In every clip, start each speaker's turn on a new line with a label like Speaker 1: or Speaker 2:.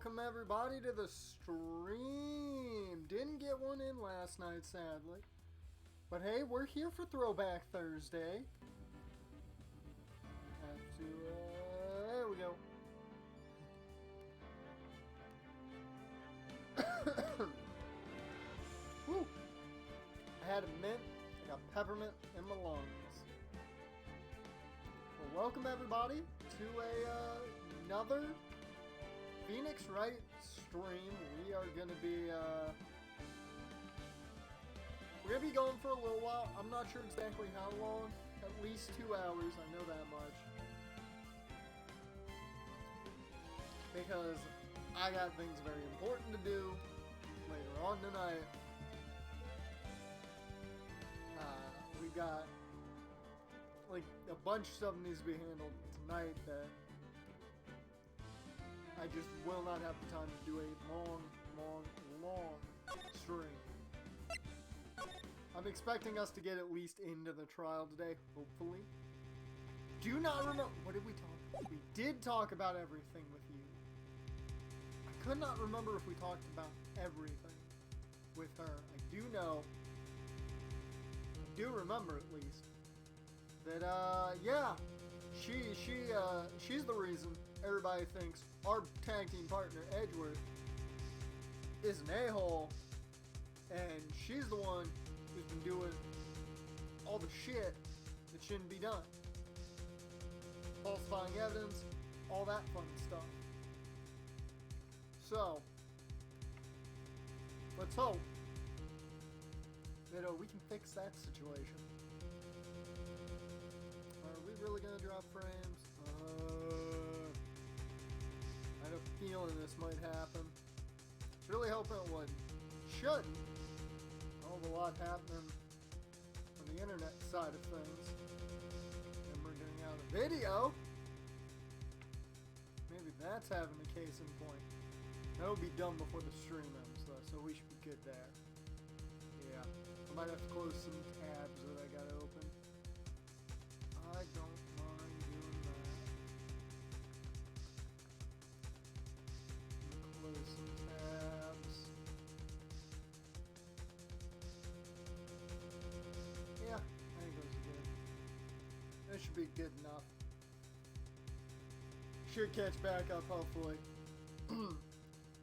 Speaker 1: welcome everybody to the stream. Didn't get one in last night, sadly. But hey, we're here for Throwback Thursday. Have to, there we go. Woo! I had a mint, I got peppermint in my lungs. Well, welcome everybody to another Phoenix Wright stream. We are gonna be going for a little while. I'm not sure exactly how long. At least 2 hours, I know that much. Because I got things very important to do later on tonight. We got like a bunch of stuff needs to be handled tonight that I just will not have the time to do a long stream. I'm expecting us to get at least into the trial today, hopefully. Do not remember, what did we talk about? We did talk about everything with you. I could not remember if we talked about everything with her. I do know, I do remember at least, that, yeah, she's the reason everybody thinks our tag team partner, Edgeworth, is an a-hole, and she's the one who's been doing all the shit that shouldn't be done. Falsifying evidence, all that fun stuff. So, let's hope that we can fix that situation. Are we really gonna drop frames? I had a feeling this might happen. Really hoping it wouldn't. Shouldn't. A lot happening on the internet side of things. And we're getting out a video. Maybe that's having the case in point. That'll be done before the stream ends though, so we should be good there. Yeah. I might have to close some tabs that I got open. I don't mind doing that. Close some tabs. Yeah, I think those are good. That should be good enough. Should catch back up, hopefully.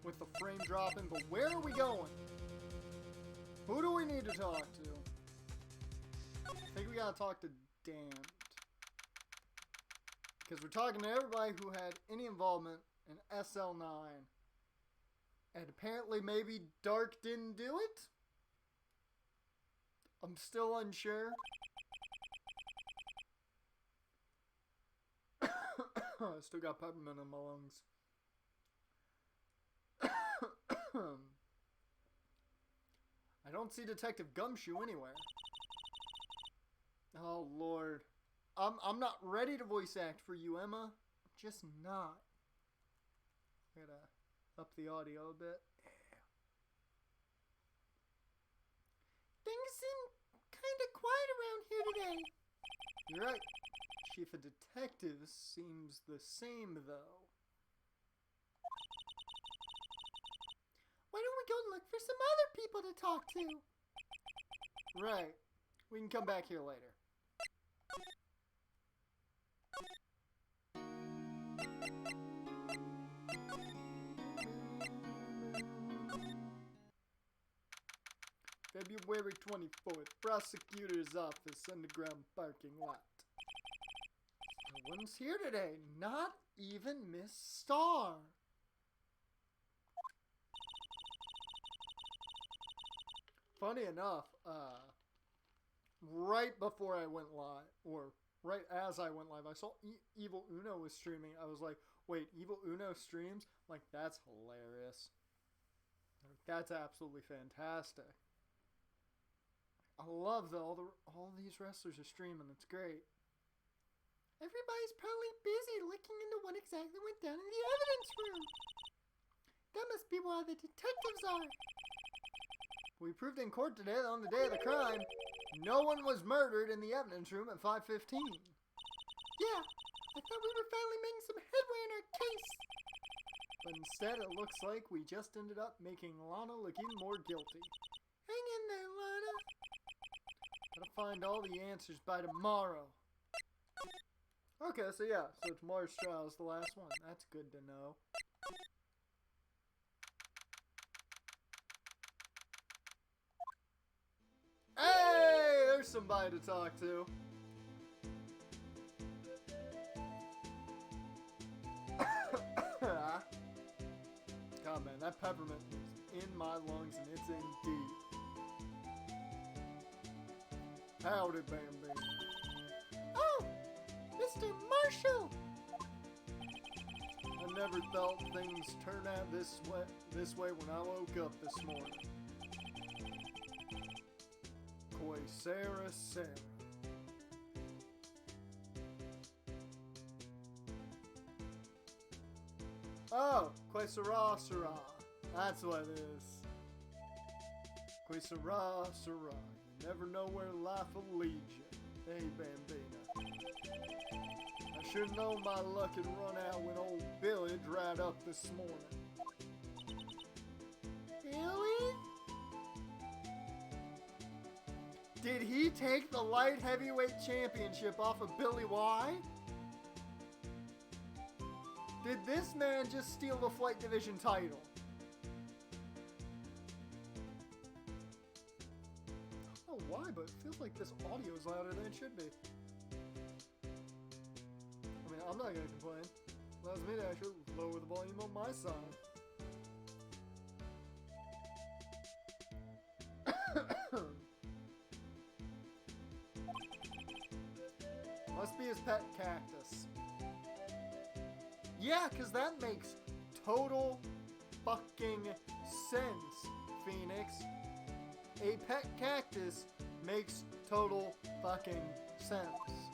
Speaker 1: With the frame dropping, but where are we going? Who do we need to talk to? I think we gotta talk to Damned. Because we're talking to everybody who had any involvement in SL9. And apparently maybe Darke didn't do it? I'm still unsure. I still got peppermint in my lungs. I don't see Detective Gumshoe anywhere. Oh Lord. I'm not ready to voice act for you, Emma. I'm just not. I gotta up the audio a bit. Things seem kind of quiet around here today. You're right. Chief of Detectives seems the same, though. Why don't we go look for some other people to talk to? Right. We can come back here later. February 24th, prosecutor's office, underground parking lot. No one's here today, not even Miss Starr. Funny enough, right before I went live, or right as I went live, I saw Evil Uno was streaming. I was like, wait, Evil Uno streams? Like, that's hilarious. That's absolutely fantastic. I love that all these wrestlers are streaming. It's great. Everybody's probably busy looking into what exactly went down in the evidence room. That must be where the detectives are. We proved in court today that on the day of the crime, no one was murdered in the evidence room at 5:15. Yeah, I thought we were finally making some headway in our case. But instead it looks like we just ended up making Lana look even more guilty. Hang in there, Lana. Gotta find all the answers by tomorrow. Okay, so yeah, so tomorrow's trial is the last one. That's good to know. Hey, there's somebody to talk to. God, man, that peppermint is in my lungs and it's in deep. Howdy, Bambi. Oh, Mr. Marshall. I never thought things turned out this way when I woke up this morning. Koi Sarah. Oh, Koi Sarah. That's what it is. Koi Sarah. You never know where life will lead you. Hey, Bambina. I should know my luck had run out when old Billy dried up this morning. Billy? Did he take the light heavyweight championship off of Billy White? Did this man just steal the Flight Division title? I don't know why, but it feels like this audio is louder than it should be. I mean, I'm not gonna complain. Allows me to actually lower the volume on my side. Must be his pet cactus. Yeah, because that makes total fucking sense, Phoenix. A pet cactus makes total fucking sense.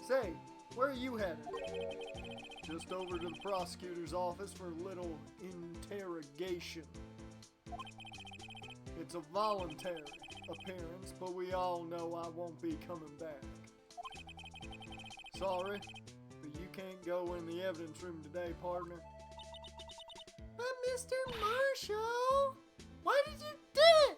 Speaker 1: Say, where are you headed? Just over to the prosecutor's office for a little interrogation. It's a voluntary appearance, but we all know I won't be coming back. Sorry, but you can't go in the evidence room today, partner. But Mr. Marshall, why did you do it?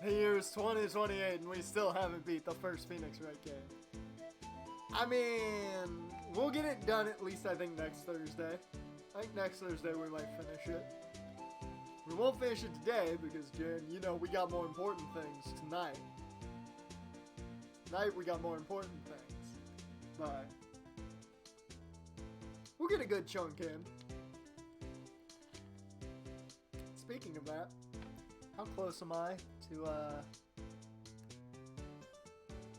Speaker 1: The year is 2028 and we still haven't beat the first Phoenix Wright game. I mean, we'll get it done at least I think next Thursday. I think next Thursday we might finish it. We won't finish it today because, Jen, you know, we got more important things tonight. Tonight we got more important things. But we'll get a good chunk in. Speaking of that, how close am I to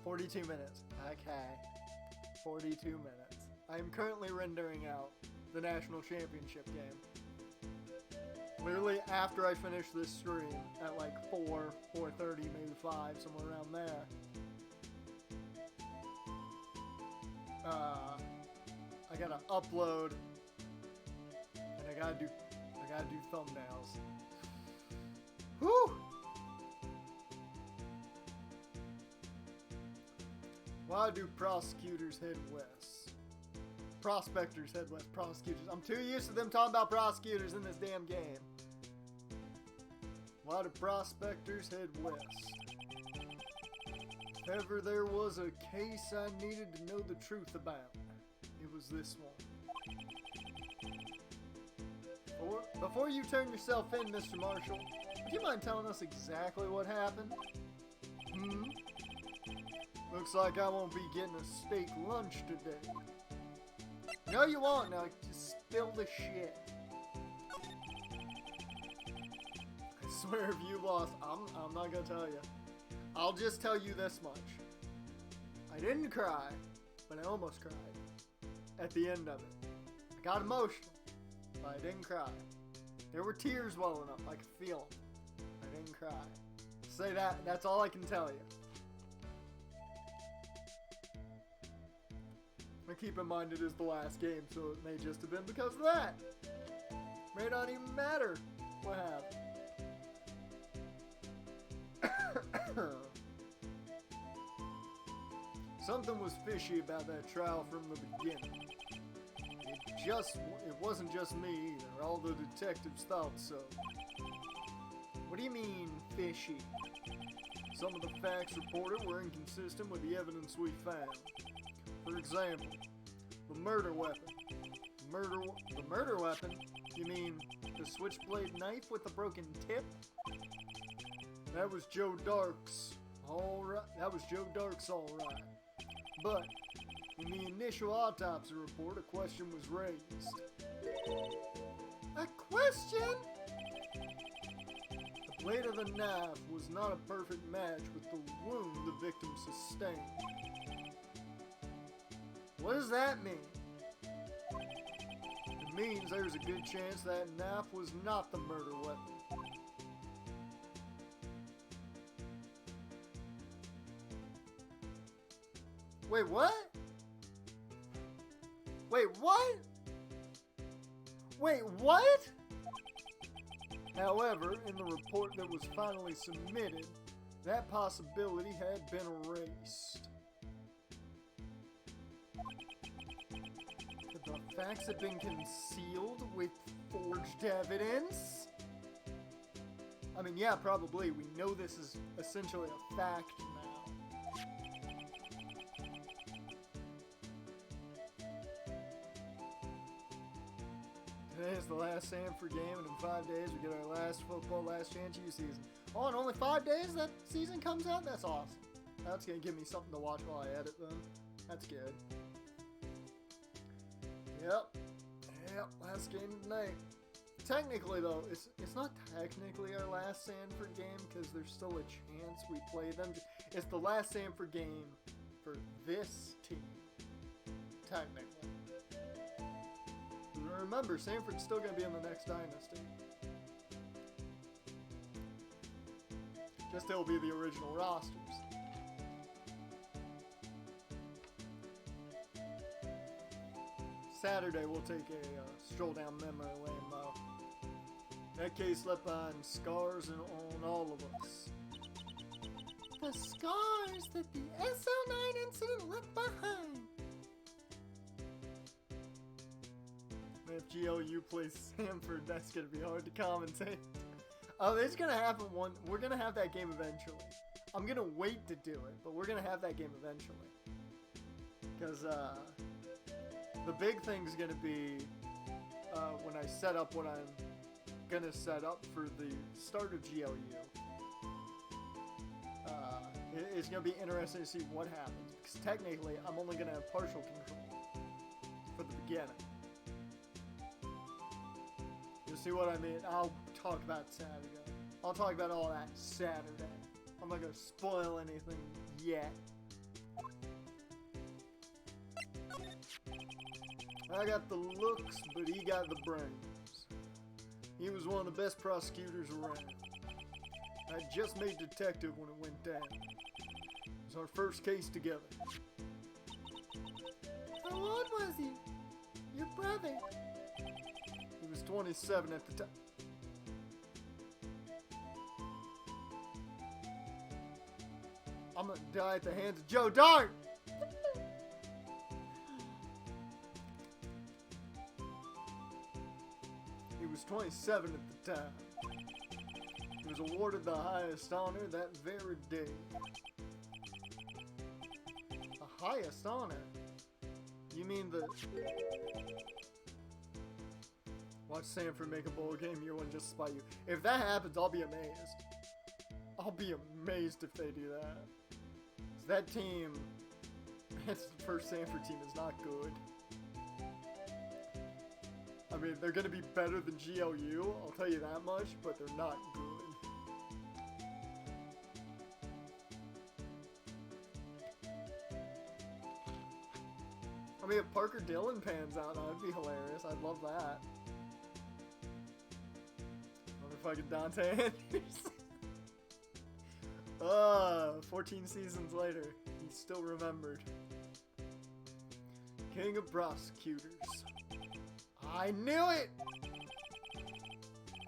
Speaker 1: 42 minutes? Okay. 42 minutes. I am currently rendering out the national championship game. Literally after I finish this stream at like 4, 4:30, maybe 5, somewhere around there. I gotta upload and I gotta do thumbnails. Whew! Why do prosecutors head west? Prospectors head west. Prosecutors. I'm too used to them talking about prosecutors in this damn game. Why do prospectors head west? If ever there was a case I needed to know the truth about, it was this one. Before you turn yourself in, Mr. Marshall, would you mind telling us exactly what happened? Looks like I won't be getting a steak lunch today. No, you won't. Now, just spill the shit. I swear if you lost, I'm not gonna tell you. I'll just tell you this much. I didn't cry, but I almost cried. At the end of it. I got emotional, but I didn't cry. There were tears welling up. I could feel them. I didn't cry. Say that. That's all I can tell you. And keep in mind it is the last game, so it may just have been because of that. May not even matter what happened. Something was fishy about that trial from the beginning. It wasn't just me either. All the detectives thought so. What do you mean, fishy? Some of the facts reported were inconsistent with the evidence we found. For example, the murder weapon. The murder weapon? You mean the switchblade knife with the broken tip? That was Joe Darke's. Alright. That was Joe Darke's alright. But in the initial autopsy report, a question was raised. A question? The blade of the knife was not a perfect match with the wound the victim sustained. What does that mean? It means there's a good chance that knife was not the murder weapon. Wait, what? Wait, what? Wait, what? However, in the report that was finally submitted, that possibility had been erased. The facts have been concealed with forged evidence? I mean, yeah, probably. We know this is essentially a fact now. Today is the last Sanford game, and in 5 days we get our last last chance U season. Oh, in only 5 days that season comes out? That's awesome. That's gonna give me something to watch while I edit them. That's good. Yep, last game of the night. Technically, though, it's not technically our last Sanford game, because there's still a chance we play them. It's the last Sanford game for this team, technically. Remember, Sanford's still going to be in the next dynasty. Just it'll be the original rosters. Saturday we'll take a stroll down memory lane, though. That case left behind scars on all of us. The scars that the SO9 incident left behind. If GLU plays Sanford, that's going to be hard to commentate. Oh, it's going to happen we're going to have that game eventually. I'm going to wait to do it, but we're going to have that game eventually. Because, the big thing's going to be, when I set up what I'm going to set up for the start of GLU. It's going to be interesting to see what happens. Because technically, I'm only going to have partial control for the beginning. You see what I mean? I'll talk about Saturday. I'll talk about all that Saturday. I'm not going to spoil anything yet. I got the looks, but he got the brains. He was one of the best prosecutors around. I just made detective when it went down. It was our first case together. How old was he? Your brother? He was 27 at the time. I'm gonna die at the hands of Joe Darke! He was 27 at the time. He was awarded the highest honor that very day. The highest honor? You mean the... Watch Sanford make a bowl game year one just to spite you. If that happens, I'll be amazed. I'll be amazed if they do that. 'Cause that team, that's the first Sanford team, is not good. I mean, they're going to be better than GLU, I'll tell you that much, but they're not good. I mean, if Parker Dillon pans out, that'd be hilarious. I'd love that. Motherfucking Dante Anderson. 14 seasons later, he's still remembered. King of prosecutors. I knew it!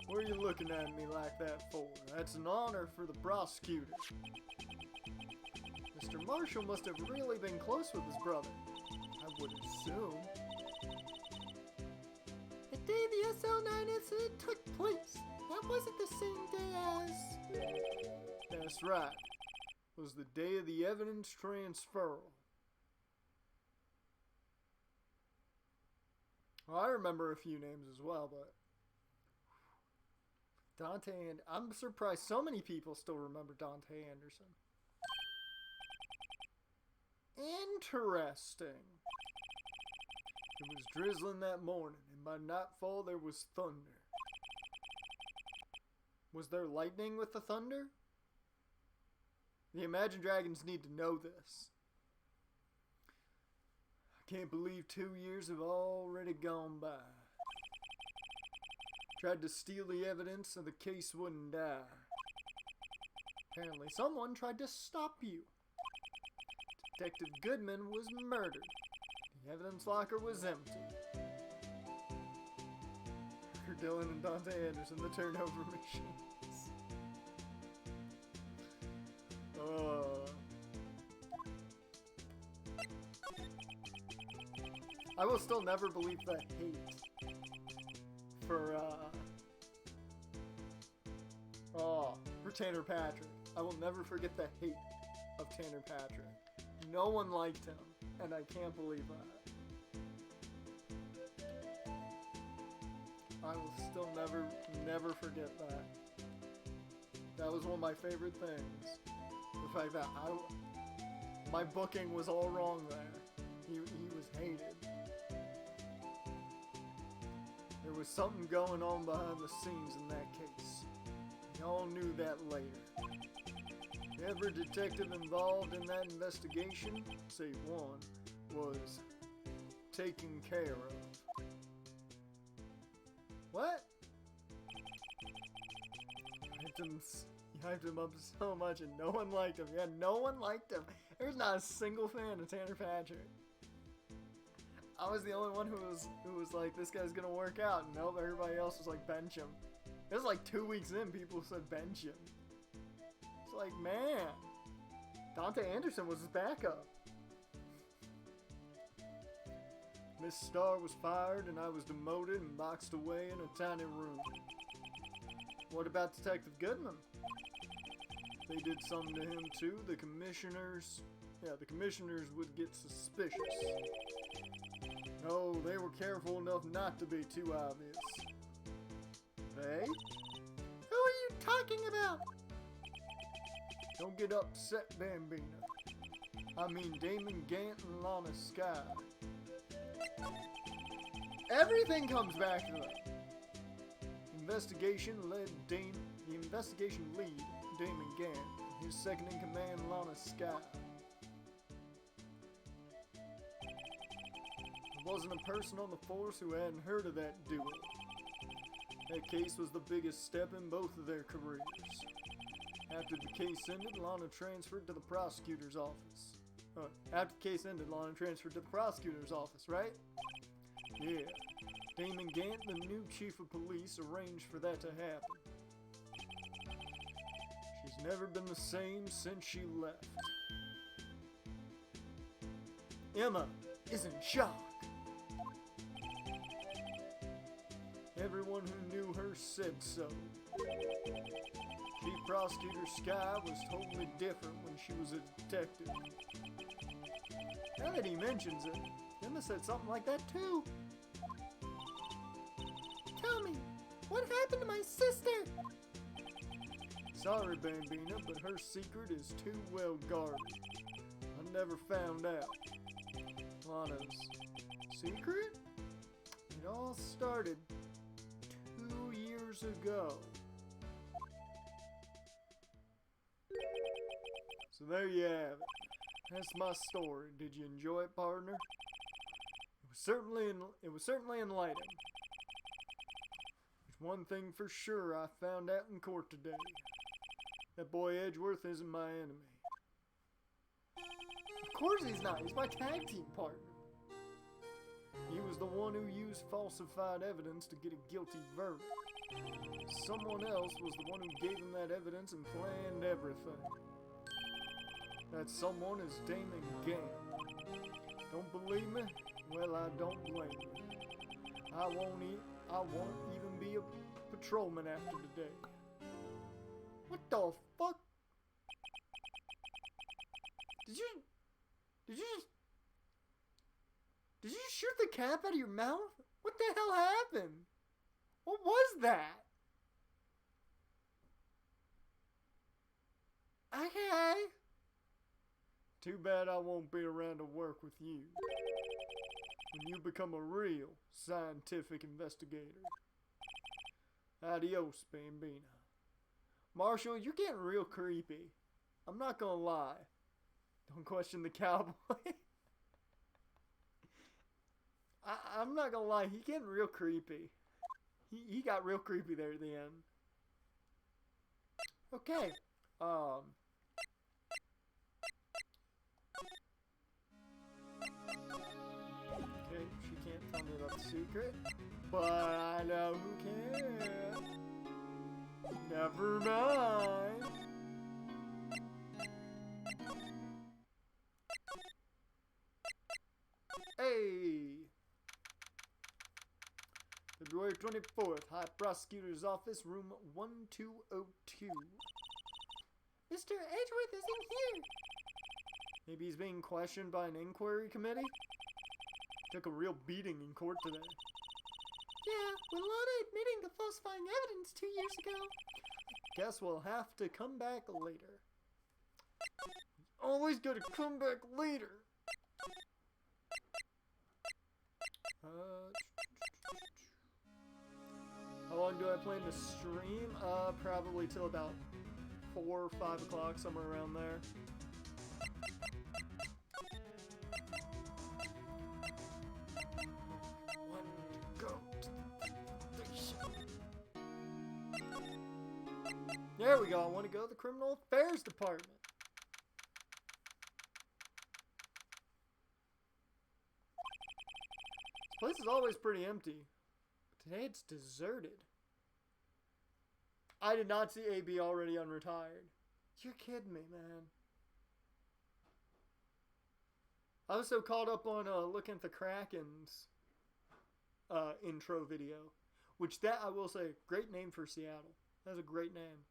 Speaker 1: What are you looking at me like that for? That's an honor for the prosecutor. Mr. Marshall must have really been close with his brother. I would assume. The day the SL9 incident took place, that wasn't the same day as... That's right. It was the day of the evidence transferal. Well, I remember a few names as well, but... Dante and... I'm surprised so many people still remember Dante Anderson. Interesting. It was drizzling that morning, and by nightfall there was thunder. Was there lightning with the thunder? The Imagine Dragons need to know this. I can't believe 2 years have already gone by. Tried to steal the evidence so the case wouldn't die. Apparently someone tried to stop you. Detective Goodman was murdered. The evidence locker was empty. Dylan and Dante Anderson, the turnover machines. I will still never believe the hate for Tanner Patrick. I will never forget the hate of Tanner Patrick. No one liked him, and I can't believe that. I will still never forget that. That was one of my favorite things. The fact that my booking was all wrong there. He was hated. There was something going on behind the scenes in that case. We all knew that later. Every detective involved in that investigation, save one, was taken care of. What? You hyped him up so much and no one liked him. Yeah, no one liked him. There's not a single fan of Tanner Patrick. I was the only one who was like, this guy's gonna work out. And nope, everybody else was like, bench him. It was like 2 weeks in, people said bench him. It's like, man, Dante Anderson was his backup. Miss Starr was fired and I was demoted and boxed away in a tiny room. What about Detective Goodman? They did something to him too. The commissioners would get suspicious. No, they were careful enough not to be too obvious. They? Who are you talking about? Don't get upset, Bambina. I mean Damon Gant and Lana Sky. Everything comes back to them. The investigation lead, Damon Gant, and his second-in-command, Lana Sky. There wasn't a person on the force who hadn't heard of that duo. That case was the biggest step in both of their careers. After the case ended, Lana transferred to the prosecutor's office. After the case ended, Lana transferred to the prosecutor's office, right? Yeah. Damon Gant, the new chief of police, arranged for that to happen. She's never been the same since she left. Emma is in shock. Everyone who knew her said so. Chief Prosecutor Sky was totally different when she was a detective. Now that he mentions it, Emma said something like that too. Tell me, what happened to my sister? Sorry, Bambina, but her secret is too well guarded. I never found out. Lana's secret? It all started 2 years ago. So there you have it. That's my story. Did you enjoy it, partner? It was certainly enlightening. There's one thing for sure I found out in court today. That boy Edgeworth isn't my enemy. Of course he's not. He's my tag team partner. He was the one who used falsified evidence to get a guilty verdict. Someone else was the one who gave him that evidence and planned everything. that someone is Damon Gant. Don't believe me? Well, I don't blame you. I won't even be a patrolman after today. What the fuck? Did you shoot the cap out of your mouth? What the hell happened? What was that? Okay. Too bad I won't be around to work with you when you become a real scientific investigator. Adios, Bambina. Marshall, you're getting real creepy. I'm not gonna lie. Don't question the cowboy. I'm not gonna lie, he's getting real creepy. He got real creepy there at the end. Okay. Okay, she can't tell me about the secret. But I know who can. Never mind. Hey! February 24th, High Prosecutor's Office, room 1202. Mr. Edgeworth isn't here. Maybe he's being questioned by an inquiry committee? Took a real beating in court today. Yeah, with Lana admitting to falsifying evidence 2 years ago. Guess we'll have to come back later. Always gotta come back later. How long do I plan to stream? Probably till about 4 or 5 o'clock, somewhere around there. There we go. I want to go to the Criminal Affairs Department. This place is always pretty empty. But today it's deserted. I did not see AB already unretired. You're kidding me, man. I was so caught up on looking at the Kraken's intro video. Which that, I will say, great name for Seattle. That's a great name.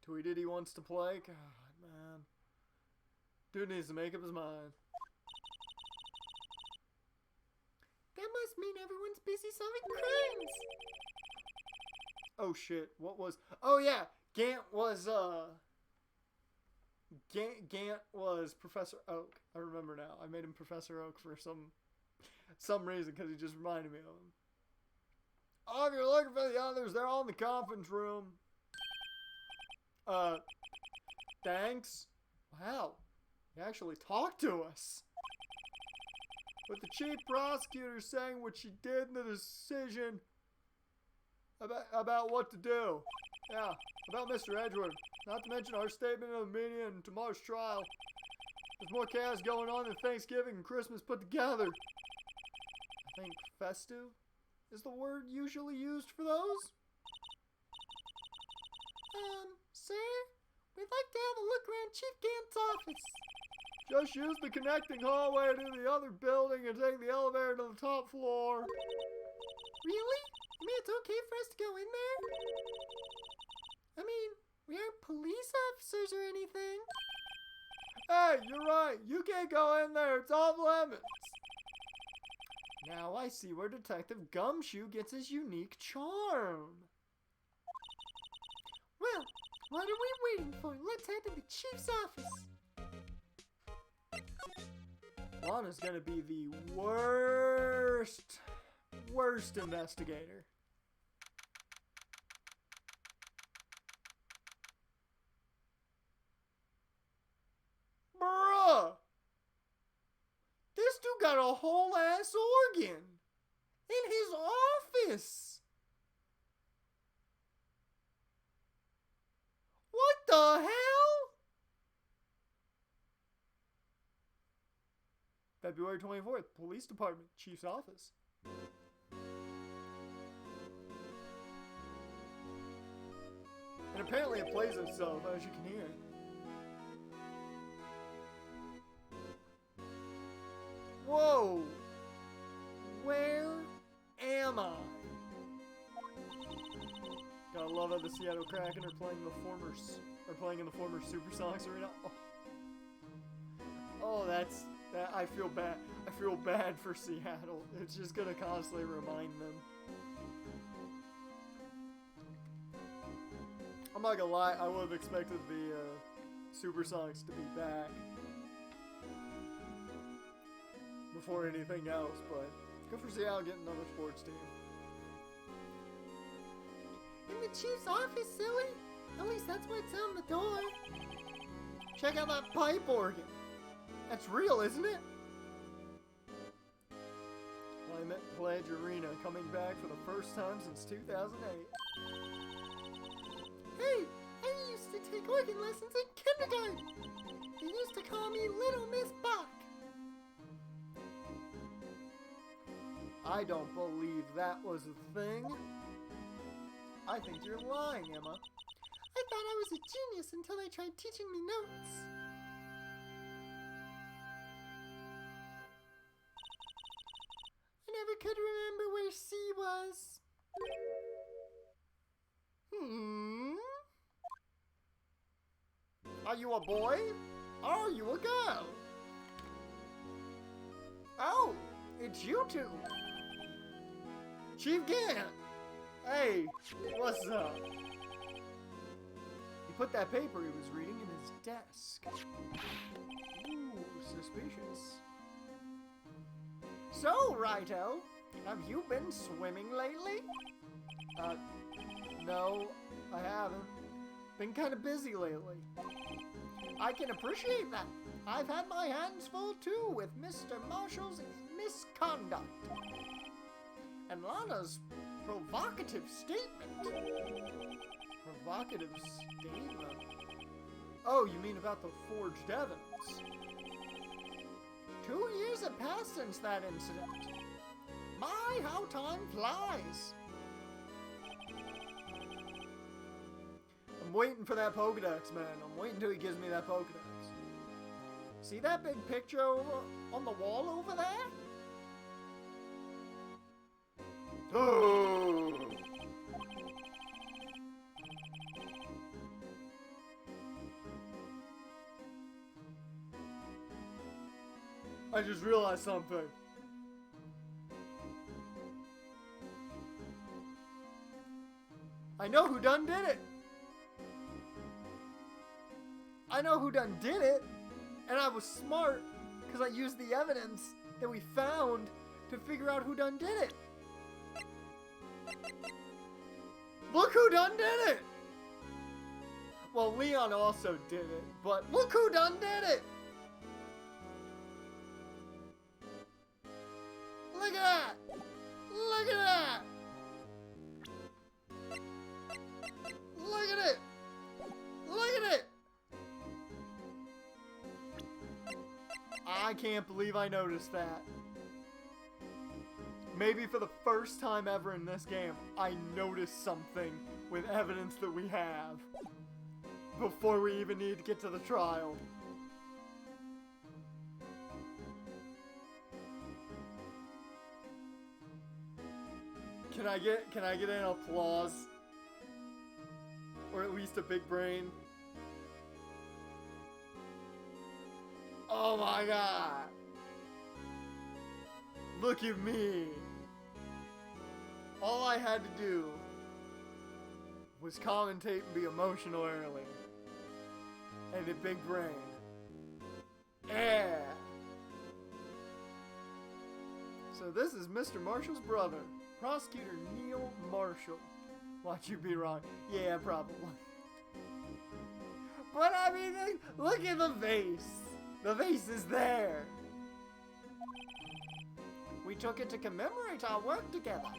Speaker 1: Tweeted he wants to play. God, man. Dude needs to make up his mind. That must mean everyone's busy solving crimes. Oh shit, what was... Oh yeah, Gant was Professor Oak. I remember now. I made him Professor Oak for some reason because he just reminded me of him. Oh, if you're looking for the others, they're all in the conference room. Thanks. Wow, he actually talked to us. With the chief prosecutor saying what she did in the decision about what to do. Yeah, about Mr. Edgeworth. Not to mention our statement of the media and tomorrow's trial. There's more chaos going on than Thanksgiving and Christmas put together. I think festive is the word usually used for those. Sir, we'd like to have a look around Chief Gant's office. Just use the connecting hallway to the other building and take the elevator to the top floor. Really? You mean it's okay for us to go in there? I mean, we aren't police officers or anything. Hey, you're right. You can't go in there. It's off limits. Now I see where Detective Gumshoe gets his unique charm. Well, what are we waiting for? Let's head to the chief's office. Lana's gonna be the worst investigator. Bruh! This dude got a whole ass organ in his office. What the hell? February 24th, Police Department, Chief's Office. And apparently it plays itself, as you can hear. Whoa! Where am I? Gotta love how the Seattle Kraken are playing in the former Supersonics arena. Oh, that. I feel bad. I feel bad for Seattle. It's just gonna constantly remind them. I'm not gonna lie. I would have expected the Supersonics to be back before anything else, but good for Seattle getting another sports team. In the Chief's office, silly? At least that's what's on the door. Check out that pipe organ. That's real, isn't it? Climate Pledge Arena coming back for the first time since 2008. Hey, I used to take organ lessons in kindergarten. They used to call me Little Miss Bach. I don't believe that was a thing. I think you're lying, Emma. I thought I was a genius until they tried teaching me notes. I never could remember where C was. Are you a boy? Or are you a girl? Oh, it's you two. Chief Gant! Hey, what's up? He put that paper he was reading in his desk. Ooh, suspicious. So, Righto, have you been swimming lately? No, I haven't. Been kind of busy lately. I can appreciate that. I've had my hands full too with Mr. Marshall's misconduct. And Lana's provocative statement. Provocative statement? Oh, you mean about the forged evidence? 2 years have passed since that incident. My, how time flies. I'm waiting for that Pokedex, man. I'm waiting until he gives me that Pokedex. See that big picture over on the wall over there? Oh. I just realized something. I know who done did it. I know who done did it, and I was smart because I used the evidence that we found to figure out who done did it. Look who done did it! Well, Leon also did it, but look who done did it! Look at that! Look at that! Look at it! Look at it! I can't believe I noticed that. Maybe for the first time ever in this game, I noticed something with evidence that we have before we even need to get to the trial. Can I get an applause? Or at least a big brain? Oh my god! Look at me! All I had to do was commentate and be emotional early. And a big brain. Yeah! So this is Mr. Marshall's brother, Prosecutor Neil Marshall. Watch you be wrong. Yeah, probably. But I mean, look at the vase. The vase is there. We took it to commemorate our work together.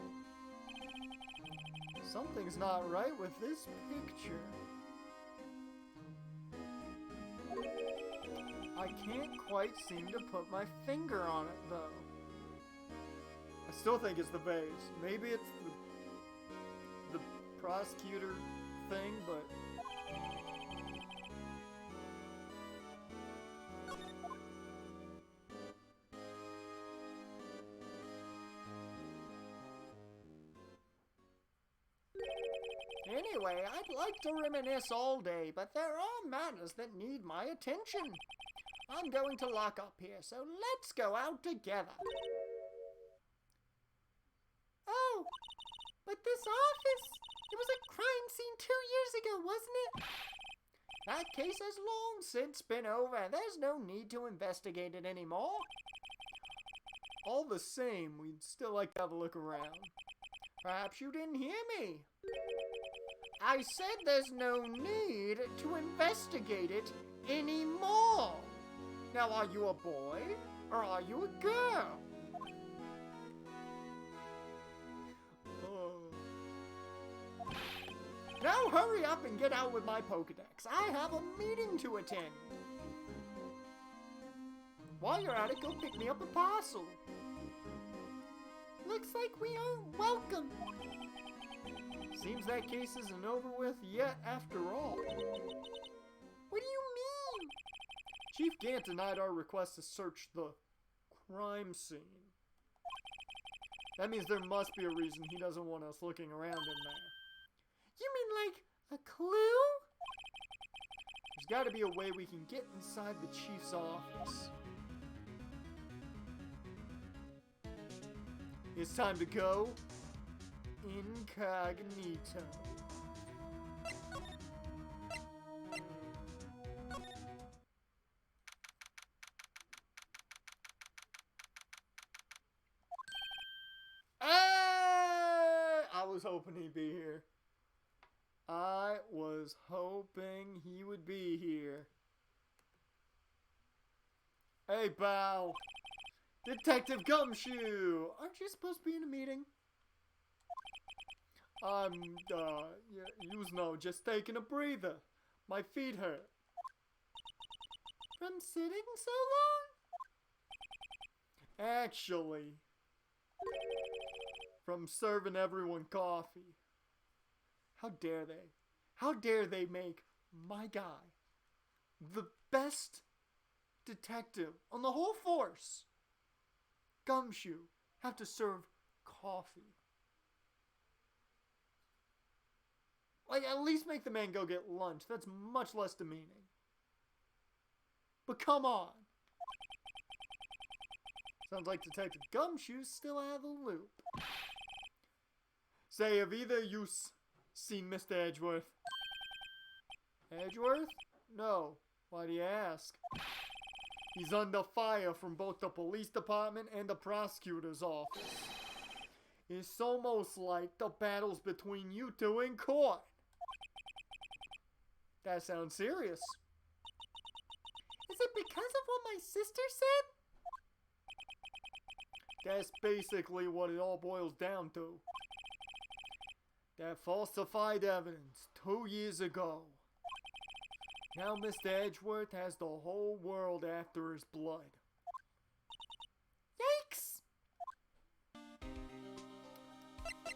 Speaker 1: Something's not right with this picture. I can't quite seem to put my finger on it, though. I still think it's the vase. Maybe it's the prosecutor thing, but Anyway, I'd like to reminisce all day, but there are matters that need my attention. I'm going to lock up here, so let's go out together. Oh, but this office, it was a crime scene 2 years ago, wasn't it? That case has long since been over. There's no need to investigate it anymore. All the same, we'd still like to have a look around. Perhaps you didn't hear me. I said there's no need to investigate it anymore. Now, are you a boy or are you a girl? Now hurry up and get out with my Pokedex. I have a meeting to attend. While you're at it, go pick me up a parcel. Looks like we aren't welcome. Seems that case isn't over with yet after all. What do you mean? Chief Gant denied our request to search the crime scene. That means there must be a reason he doesn't want us looking around in there. You mean like a clue? There's got to be a way we can get inside the chief's office. It's time to go incognito. I was hoping he'd be here. I was hoping he would be here. Hey, pal. Detective Gumshoe! Aren't you supposed to be in a meeting? You know, just taking a breather. My feet hurt. From sitting so long? Actually, from serving everyone coffee. How dare they? How dare they make my guy the best detective on the whole force, Gumshoe, have to serve coffee? Like, at least make the man go get lunch. That's much less demeaning. But come on. Sounds like Detective Gumshoe's still out of the loop. Say, have either of you seen Mr. Edgeworth? Edgeworth? No. Why do you ask? He's under fire from both the police department and the prosecutor's office. It's almost like the battle's between you two in court. That sounds serious. Is it because of what my sister said? That's basically what it all boils down to. That falsified evidence 2 years ago. Now Mr. Edgeworth has the whole world after his blood. Yikes!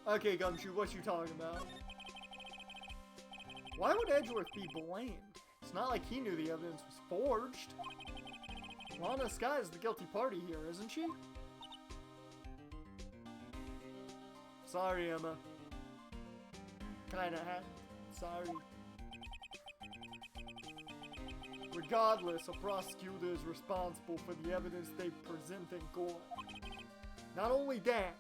Speaker 1: Okay, Gumshoe, what you talking about? Why would Edgeworth be blamed? It's not like he knew the evidence was forged. Lana Skye is the guilty party here, isn't she? Sorry, Emma. Kinda sorry. Regardless, a prosecutor is responsible for the evidence they present in court. Not only that,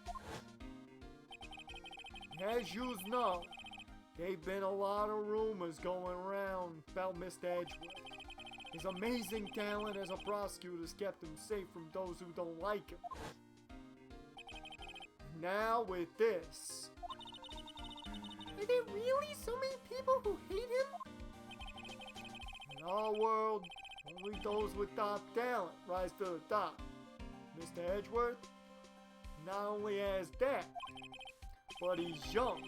Speaker 1: as you know, there've been a lot of rumors going around about Mr. Edgeworth. His amazing talent as a prosecutor has kept him safe from those who don't like him. Now with this... Are there really so many people who hate him? In our world, only those with top talent rise to the top. Mr. Edgeworth not only has that, but he's young.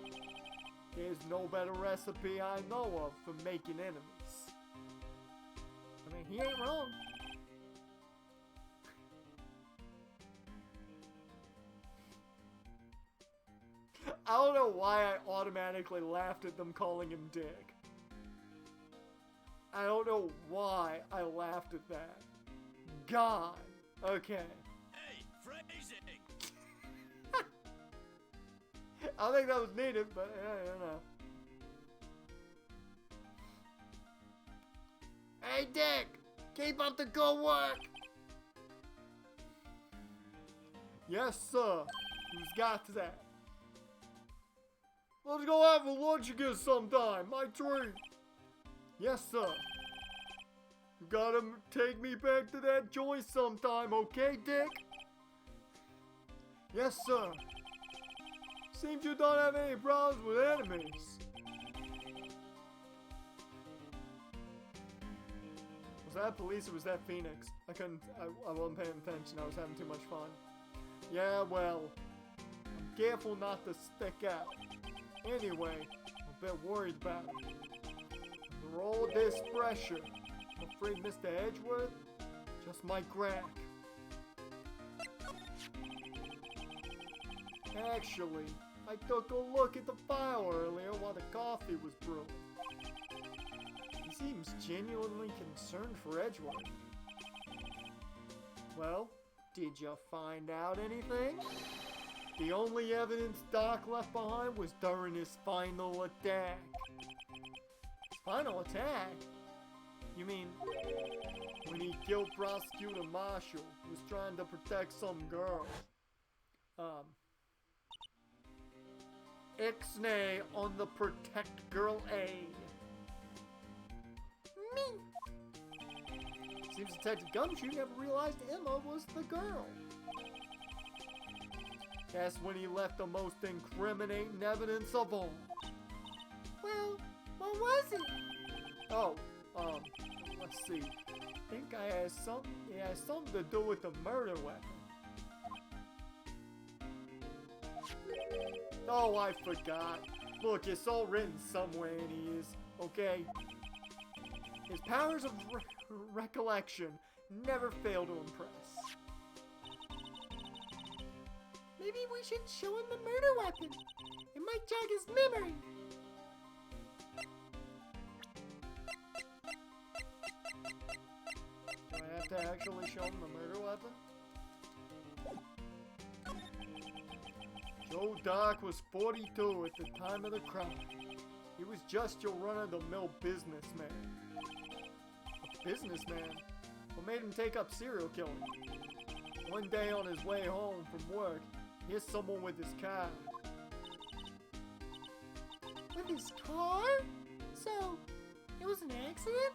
Speaker 1: There's no better recipe I know of for making enemies. I mean, he ain't wrong. I don't know why I automatically laughed at them calling him Dick. I don't know why I laughed at that. God. Okay.
Speaker 2: Hey, phrasing!
Speaker 1: I don't think that was needed, but I don't know. Hey, Dick! Keep up the good work! Yes, sir. Who's got that? Let's go have a lunch again sometime. My treat. Yes, sir. You gotta take me back to that joint sometime, okay, Dick? Yes, sir. Seems you don't have any problems with enemies. Was that police or was that Phoenix? I wasn't paying attention. I was having too much fun. Yeah, well, I'm careful not to stick out. Anyway, I'm a bit worried about it. Under all this pressure, I'm afraid Mr. Edgeworth just might crack. Actually, I took a look at the file earlier while the coffee was brewing. He seems genuinely concerned for Edgeworth. Well, did you find out anything? The only evidence Doc left behind was during his final attack. Final attack? You mean when he killed Prosecutor Marshall, who was trying to protect some girl? Ixnay on the Protect Girl A. Me. Seems Detective Gumshoe never realized Emma was the girl. That's when he left the most incriminating evidence of all. Well, what was it? Oh, let's see. I think it has something to do with the murder weapon. Oh, I forgot. Look, it's all written somewhere in his, okay? His powers of recollection never fail to impress. Maybe we should show him the murder weapon. It might jog his memory. Do I have to actually show him the murder weapon? Joe Darke was 42 at the time of the crime. He was just your run-of-the-mill businessman. A businessman? What made him take up serial killing? One day on his way home from work, he hit someone with his car. With his car? So, it was an accident?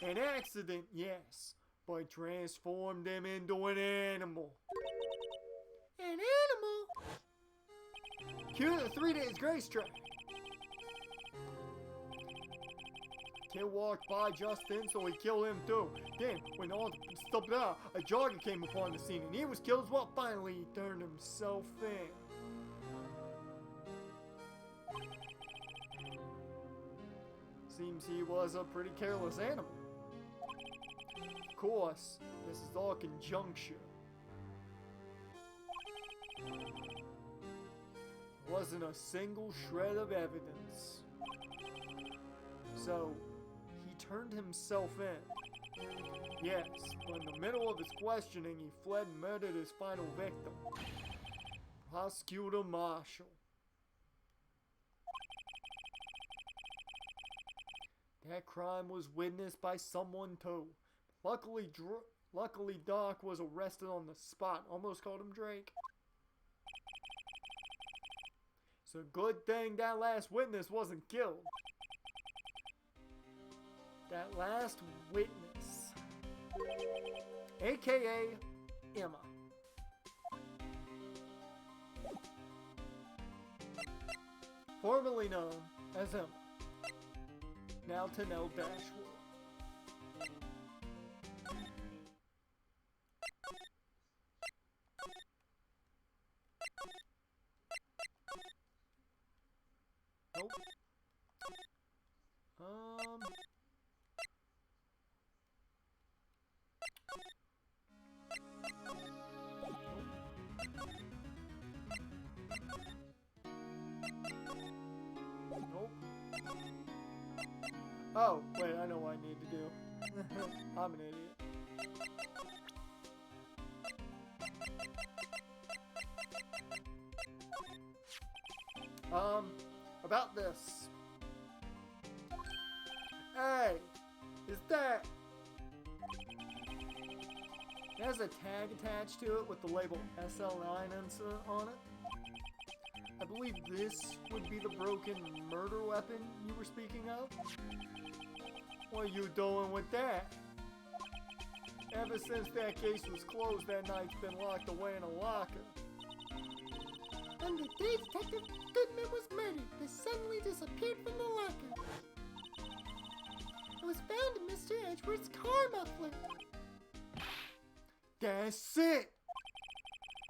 Speaker 1: An accident, yes, but transformed him into an animal. An animal? Cue the 3 days grace track. Kid walked by just then, so he killed him too. Then, when all stopped out, a jogger came upon the scene, and he was killed as well. Finally, he turned himself in. Seems he was a pretty careless animal. Of course, this is all conjecture. Wasn't a single shred of evidence. So, he turned himself in. Yes, but in the middle of his questioning, he fled and murdered his final victim, Prosecutor Marshall. That crime was witnessed by someone too. Luckily, Doc was arrested on the spot. Almost called him Drake. It's a good thing that last witness wasn't killed. That last witness, aka Emma. Formerly known as Emma. Now Tanel Dashwood. Nope. Nope. Oh, wait, I know what I need to do. I'm an idiot. About this. Hey, is that? It has a tag attached to it with the label SL9 incident on it. I believe this would be the broken murder weapon you were speaking of. What are you doing with that? Ever since that case was closed, that knife's been locked away in a locker.
Speaker 3: On the day Detective Goodman was murdered, this suddenly disappeared from the locker. It was found in Mr. Edgeworth's car muffler.
Speaker 1: That's it!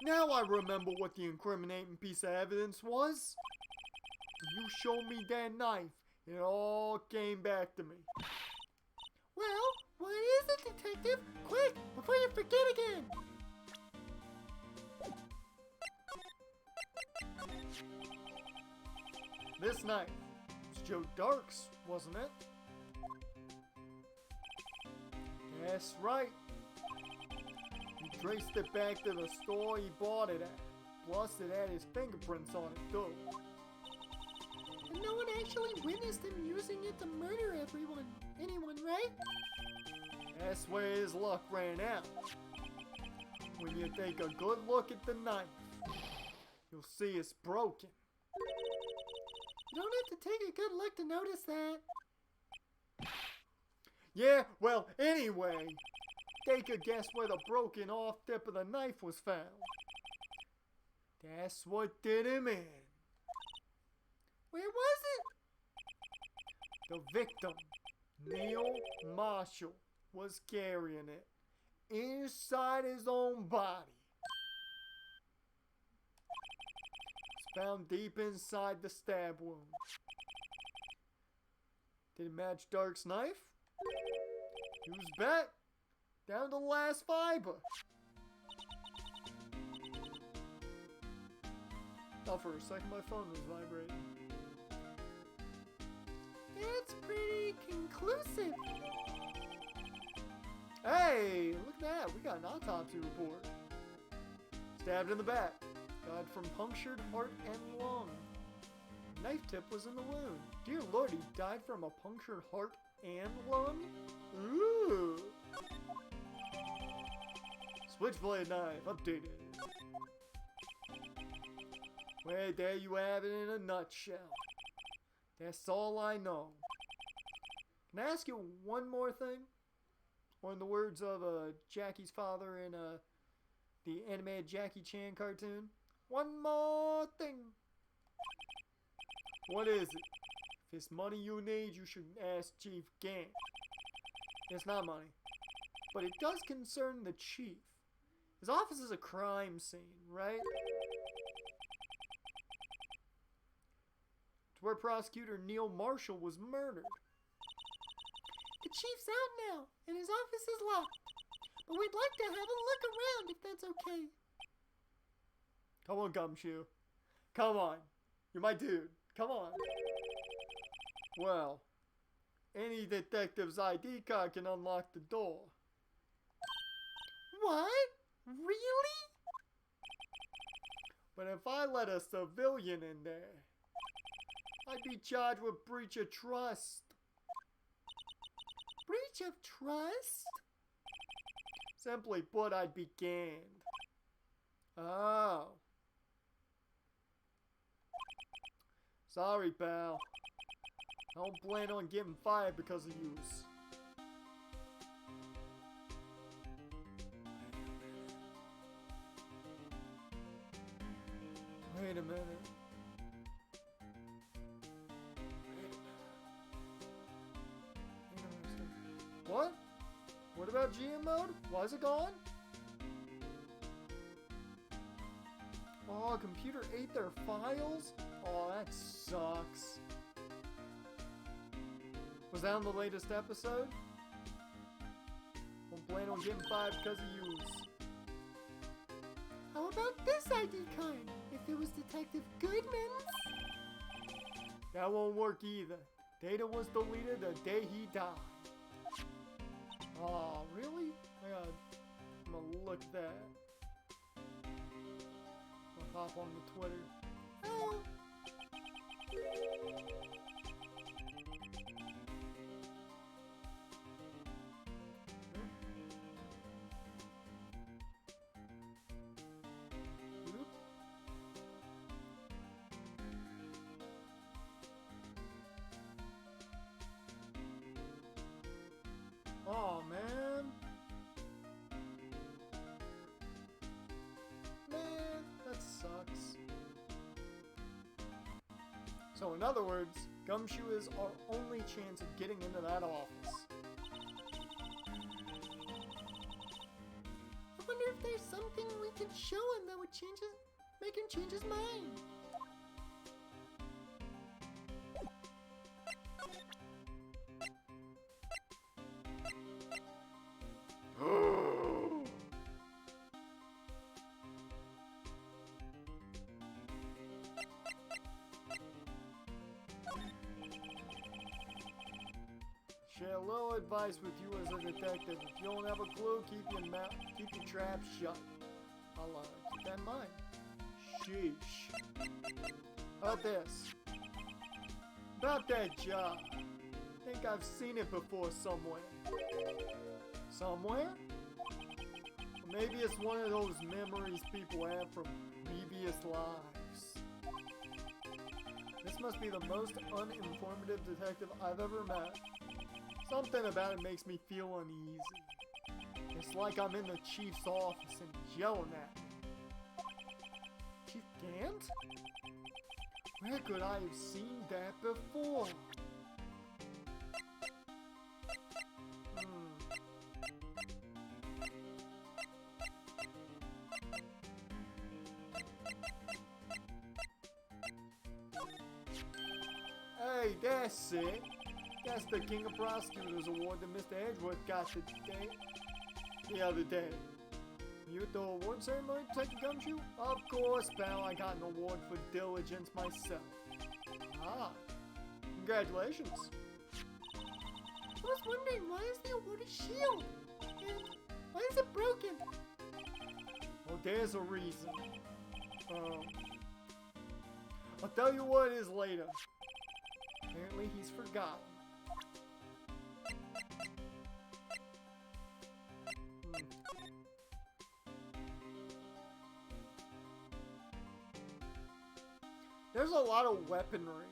Speaker 1: Now I remember what the incriminating piece of evidence was. When you showed me that knife, it all came back to me.
Speaker 3: Well, what is it, Detective? Quick, before you forget again!
Speaker 1: This knife was Joe Darke's, wasn't it? That's right. He traced it back to the store he bought it at. Plus, it had his fingerprints on it, too.
Speaker 3: And no one actually witnessed him using it to murder anyone, right?
Speaker 1: That's where his luck ran out. When you take a good look at the knife, you'll see it's broken.
Speaker 3: You don't have to take a good look to notice that.
Speaker 1: Yeah, well, anyway, they could guess where the broken off tip of the knife was found. That's what did him in.
Speaker 3: Where was it?
Speaker 1: The victim, Neil Marshall, was carrying it inside his own body. It's found deep inside the stab wound. Did it match Darke's knife? He was bet down to the last fiber. Thought for a second my phone was vibrating.
Speaker 3: That's pretty conclusive.
Speaker 1: Hey, look at that. We got an autopsy report. Stabbed in the back. Died from punctured heart and lung. Knife tip was in the wound. Dear Lord, he died from a punctured heart and lung? Ooh. Switchblade knife updated. Well, there you have it in a nutshell. That's all I know. Can I ask you one more thing? Or in the words of Jackie's father in the animated Jackie Chan cartoon, one more thing. What is it? If it's money you need, you should ask Chief Gant. It's not money, but it does concern the chief. His office is a crime scene, right? It's where prosecutor Neil Marshall was murdered.
Speaker 3: The chief's out now, and his office is locked. But we'd like to have a look around, if that's okay.
Speaker 1: Come on, Gumshoe. Come on. You're my dude. Come on. Well, any detective's ID card can unlock the door.
Speaker 3: What? Really?
Speaker 1: But if I let a civilian in there, I'd be charged with breach of trust.
Speaker 3: Breach of trust?
Speaker 1: Simply put, I'd be canned. Oh. Sorry, pal. I don't plan on getting fired because of yous. Wait a minute. What? What about GM mode? Why is it gone? Oh, computer ate their files? Oh, that sucks. Was that on the latest episode? Don't plan on getting fired because of yous.
Speaker 3: How about this ID card? If it was Detective Goodman's?
Speaker 1: That won't work either. Data was deleted the day he died. Oh, really? I'm gonna look at that. I'll hop on the Twitter.
Speaker 3: Oh.
Speaker 1: So in other words, Gumshoe is our only chance of getting into that office.
Speaker 3: I wonder if there's something we could show him that would make him change his mind.
Speaker 1: Share a little advice with you as a detective. If you don't have a clue, keep your trap shut. I'll keep that in mind. Sheesh. How about this? About that job. Think I've seen it before somewhere. Somewhere? Or maybe it's one of those memories people have from previous lives. This must be the most uninformative detective I've ever met. Something about it makes me feel uneasy. It's like I'm in the chief's office and he's yelling at me. Chief Gant? Where could I have seen that before? Hey, that's it. That's the King of Prosecutors Award that Mr. Edgeworth got the other day. You at the award ceremony, Detective Gumshoe? Of course, pal. I got an award for diligence myself. Ah, congratulations.
Speaker 3: I was wondering, why is the award a shield? And why is it broken?
Speaker 1: Well, there's a reason. I'll tell you what it is later. Apparently he's forgotten. There's a lot of weaponry.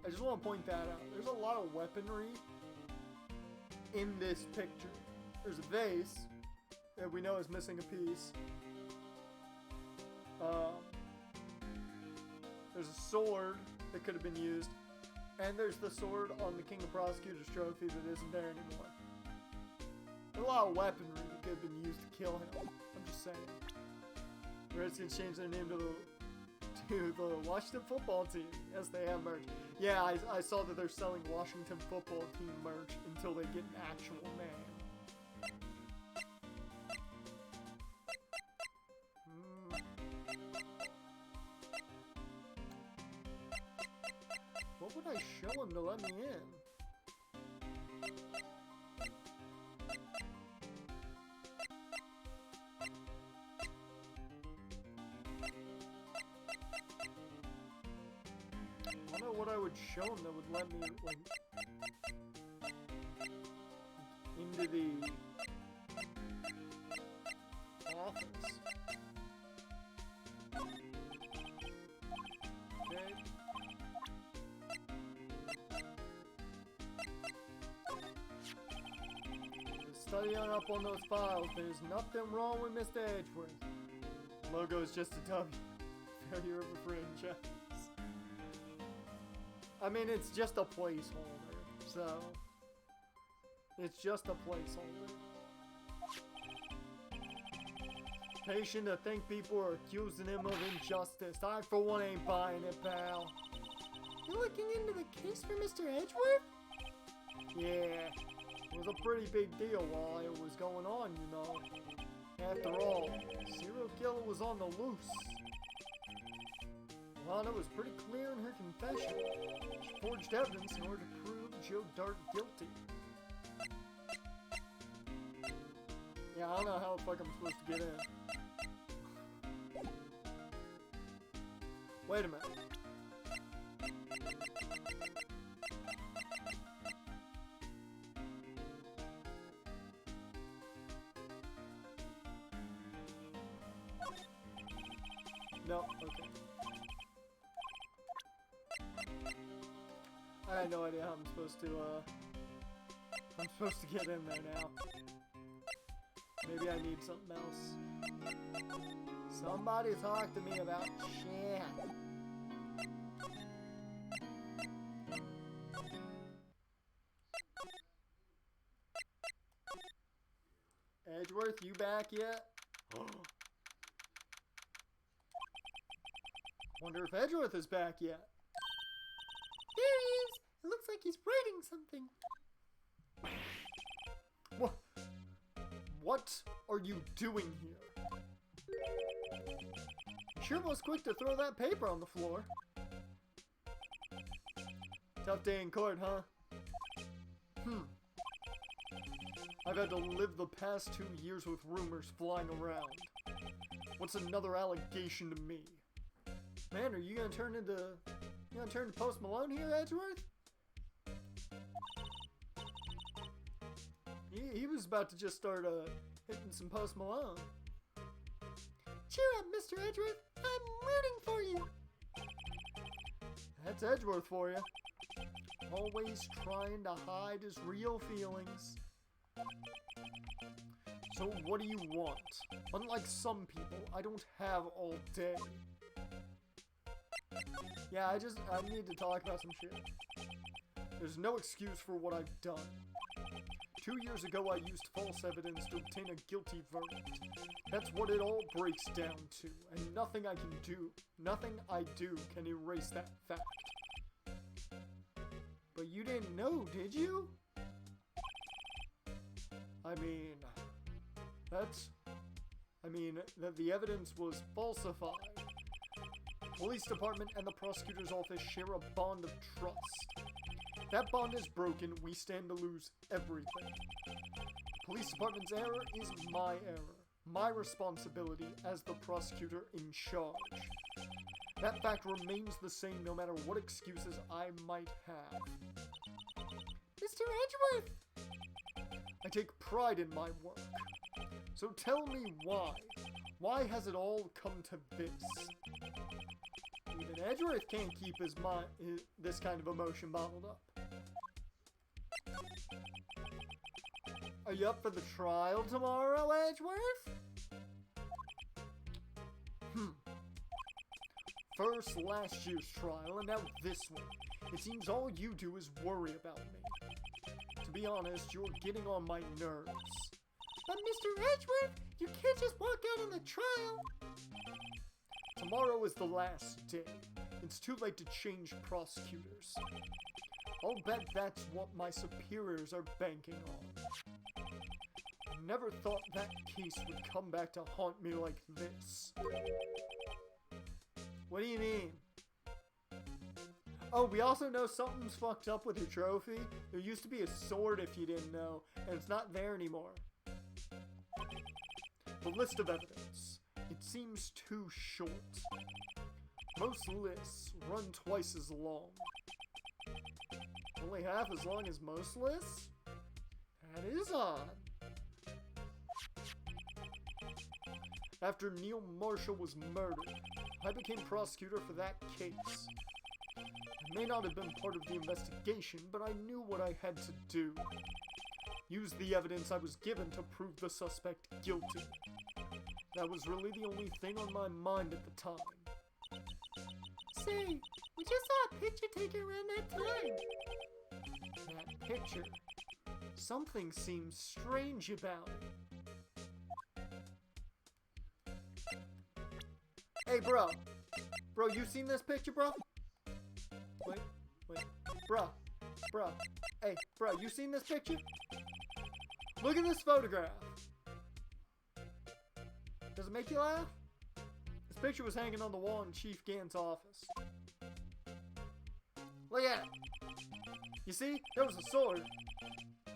Speaker 1: I just want to point that out. There's a lot of weaponry in this picture. There's a vase that we know is missing a piece. There's a sword that could have been used. And there's the sword on the King of Prosecutors trophy that isn't there anymore. There's a lot of weaponry that could have been used to kill him. I'm just saying. The Redskins changed their name to the Washington football team. Yes, they have merch. Yeah, I saw that they're selling Washington football team merch until they get an actual name. What would I show him to let me in? I don't know what I would show him that would let me, like, into the office. Okay. Studying up on those files, there's nothing wrong with Mr. Edgeworth. Logo is just a W. Failure of a franchise. I mean, it's just a placeholder, so it's just a placeholder. Patient to think people are accusing him of injustice. I, for one, ain't buying it, pal.
Speaker 3: You're looking into the case for Mr. Edgeworth?
Speaker 1: Yeah, it was a pretty big deal while it was going on, you know. After all, the serial killer was on the loose. Lana was pretty clear in her confession. She forged evidence in order to prove Joe Darke guilty. Yeah, I don't know how the fuck I'm supposed to get in. Wait a minute. No, okay. I had no idea how I'm supposed to get in there now. Maybe I need something else. Somebody talk to me about shit. Edgeworth, you back yet? Wonder if Edgeworth is back yet.
Speaker 3: There he is. It looks like he's writing something.
Speaker 1: What are you doing here? Sure was quick to throw that paper on the floor. Tough day in court, huh? I've had to live the past 2 years with rumors flying around. What's another allegation to me? Man, are you gonna turn into Post Malone here, Edgeworth? He was about to just start hitting some Post Malone.
Speaker 3: Cheer up, Mr. Edgeworth. I'm rooting for you.
Speaker 1: That's Edgeworth for you. Always trying to hide his real feelings. So what do you want? Unlike some people, I don't have all day. Yeah, I need to talk about some shit. There's no excuse for what I've done. 2 years ago, I used false evidence to obtain a guilty verdict. That's what it all breaks down to, and nothing I do can erase that fact. But you didn't know, did you? That the evidence was falsified. The police department and the prosecutor's office share a bond of trust. That bond is broken, we stand to lose everything. The police department's error is my error. My responsibility as the prosecutor in charge. That fact remains the same no matter what excuses I might have.
Speaker 3: Mr. Edgeworth!
Speaker 1: I take pride in my work. So tell me why. Why has it all come to this? Even Edgeworth can't keep this kind of emotion bottled up. Are you up for the trial tomorrow, Edgeworth? First last year's trial, and now this one. It seems all you do is worry about me. To be honest, you're getting on my nerves.
Speaker 3: But Mr. Edgeworth, you can't just walk out on the trial.
Speaker 1: Tomorrow is the last day. It's too late to change prosecutors. I'll bet that's what my superiors are banking on. I never thought that case would come back to haunt me like this. What do you mean? Oh, we also know something's fucked up with your trophy. There used to be a sword, if you didn't know, and it's not there anymore. The list of evidence. It seems too short. Most lists run twice as long. Only half as long as most lists? That is odd. After Neil Marshall was murdered, I became prosecutor for that case. I may not have been part of the investigation, but I knew what I had to do. Use the evidence I was given to prove the suspect guilty. That was really the only thing on my mind at the time.
Speaker 3: Say, we just saw a picture taken around that time.
Speaker 1: That picture. Something seems strange about it. Hey, bro. Bro, you seen this picture, bro? Wait. Bro. Hey, bro, you seen this picture? Look at this photograph. Does it make you laugh? This picture was hanging on the wall in Chief Gant's office. Look at it. You see? There was a sword.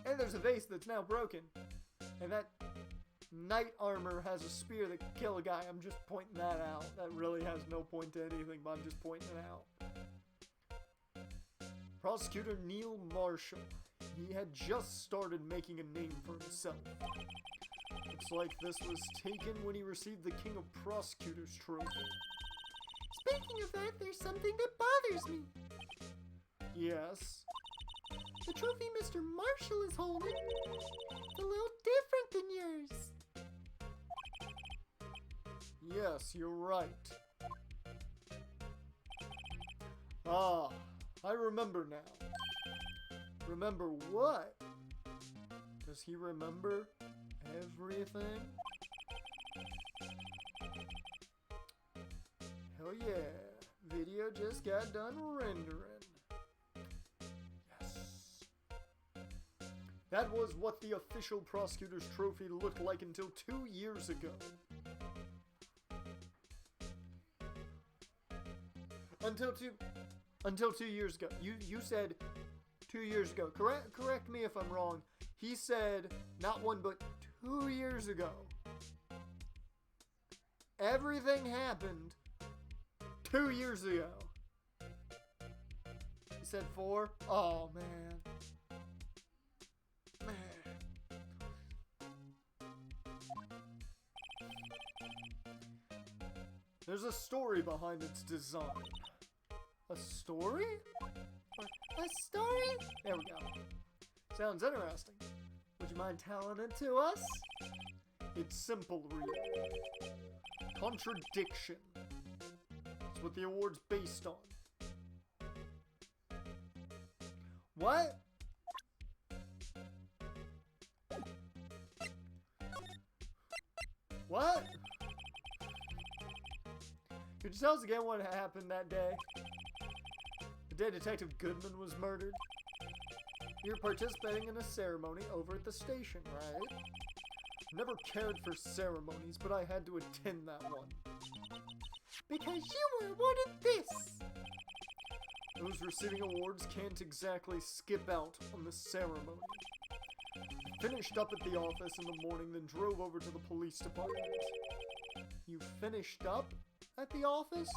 Speaker 1: And there's a vase that's now broken. And that knight armor has a spear that can kill a guy. I'm just pointing that out. That really has no point to anything, but I'm just pointing it out. Prosecutor Neil Marshall. He had just started making a name for himself. Looks like this was taken when he received the King of Prosecutors trophy.
Speaker 3: Speaking of that, there's something that bothers me.
Speaker 1: Yes?
Speaker 3: The trophy Mr. Marshall is holding is a little different than yours.
Speaker 1: Yes, you're right. Ah, I remember now. Remember what? Does he remember everything? Hell yeah. Video just got done rendering. Yes. That was what the official prosecutor's trophy looked like until 2 years ago. Until 2 years ago. You said 2 years ago. Correct me if I'm wrong. He said not 1 but 2 years ago. Everything happened 2 years ago. He said 4? Oh man. There's a story behind its design. A story?
Speaker 3: A story?
Speaker 1: There we go. Sounds interesting. Would you mind telling it to us? It's simple, really. Contradiction. That's what the award's based on. What? What? Could you tell us again what happened that day? The day Detective Goodman was murdered? You were participating in a ceremony over at the station, right? Never cared for ceremonies, but I had to attend that one.
Speaker 3: Because you were awarded this!
Speaker 1: Those receiving awards can't exactly skip out on the ceremony. I finished up at the office in the morning, then drove over to the police department. You finished up at the office?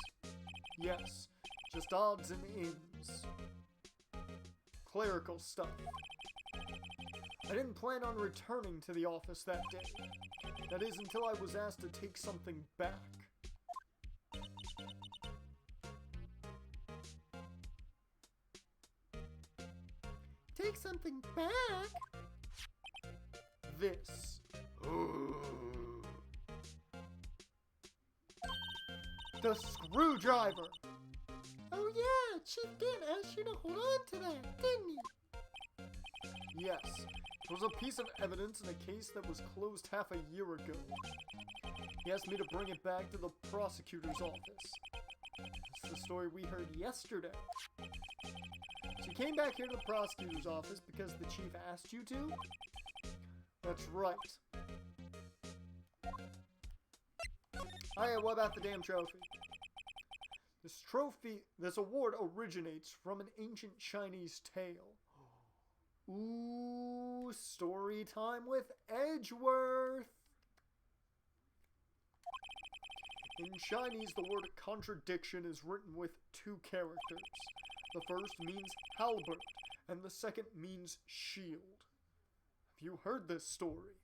Speaker 1: Yes, just odds and ends. Clerical stuff. I didn't plan on returning to the office that day. That is until I was asked to take something back.
Speaker 3: Take something back?
Speaker 1: This. The screwdriver!
Speaker 3: Oh yeah, Chief Dan asked you to hold on to that, didn't he?
Speaker 1: Yes, it was a piece of evidence in a case that was closed half a year ago. He asked me to bring it back to the prosecutor's office. It's the story we heard yesterday. So you came back here to the prosecutor's office because the chief asked you to? That's right. Oh yeah, what about the damn trophy? This award originates from an ancient Chinese tale. Ooh, story time with Edgeworth! In Chinese, the word contradiction is written with 2 characters. The first means halberd, and the second means shield. Have you heard this story?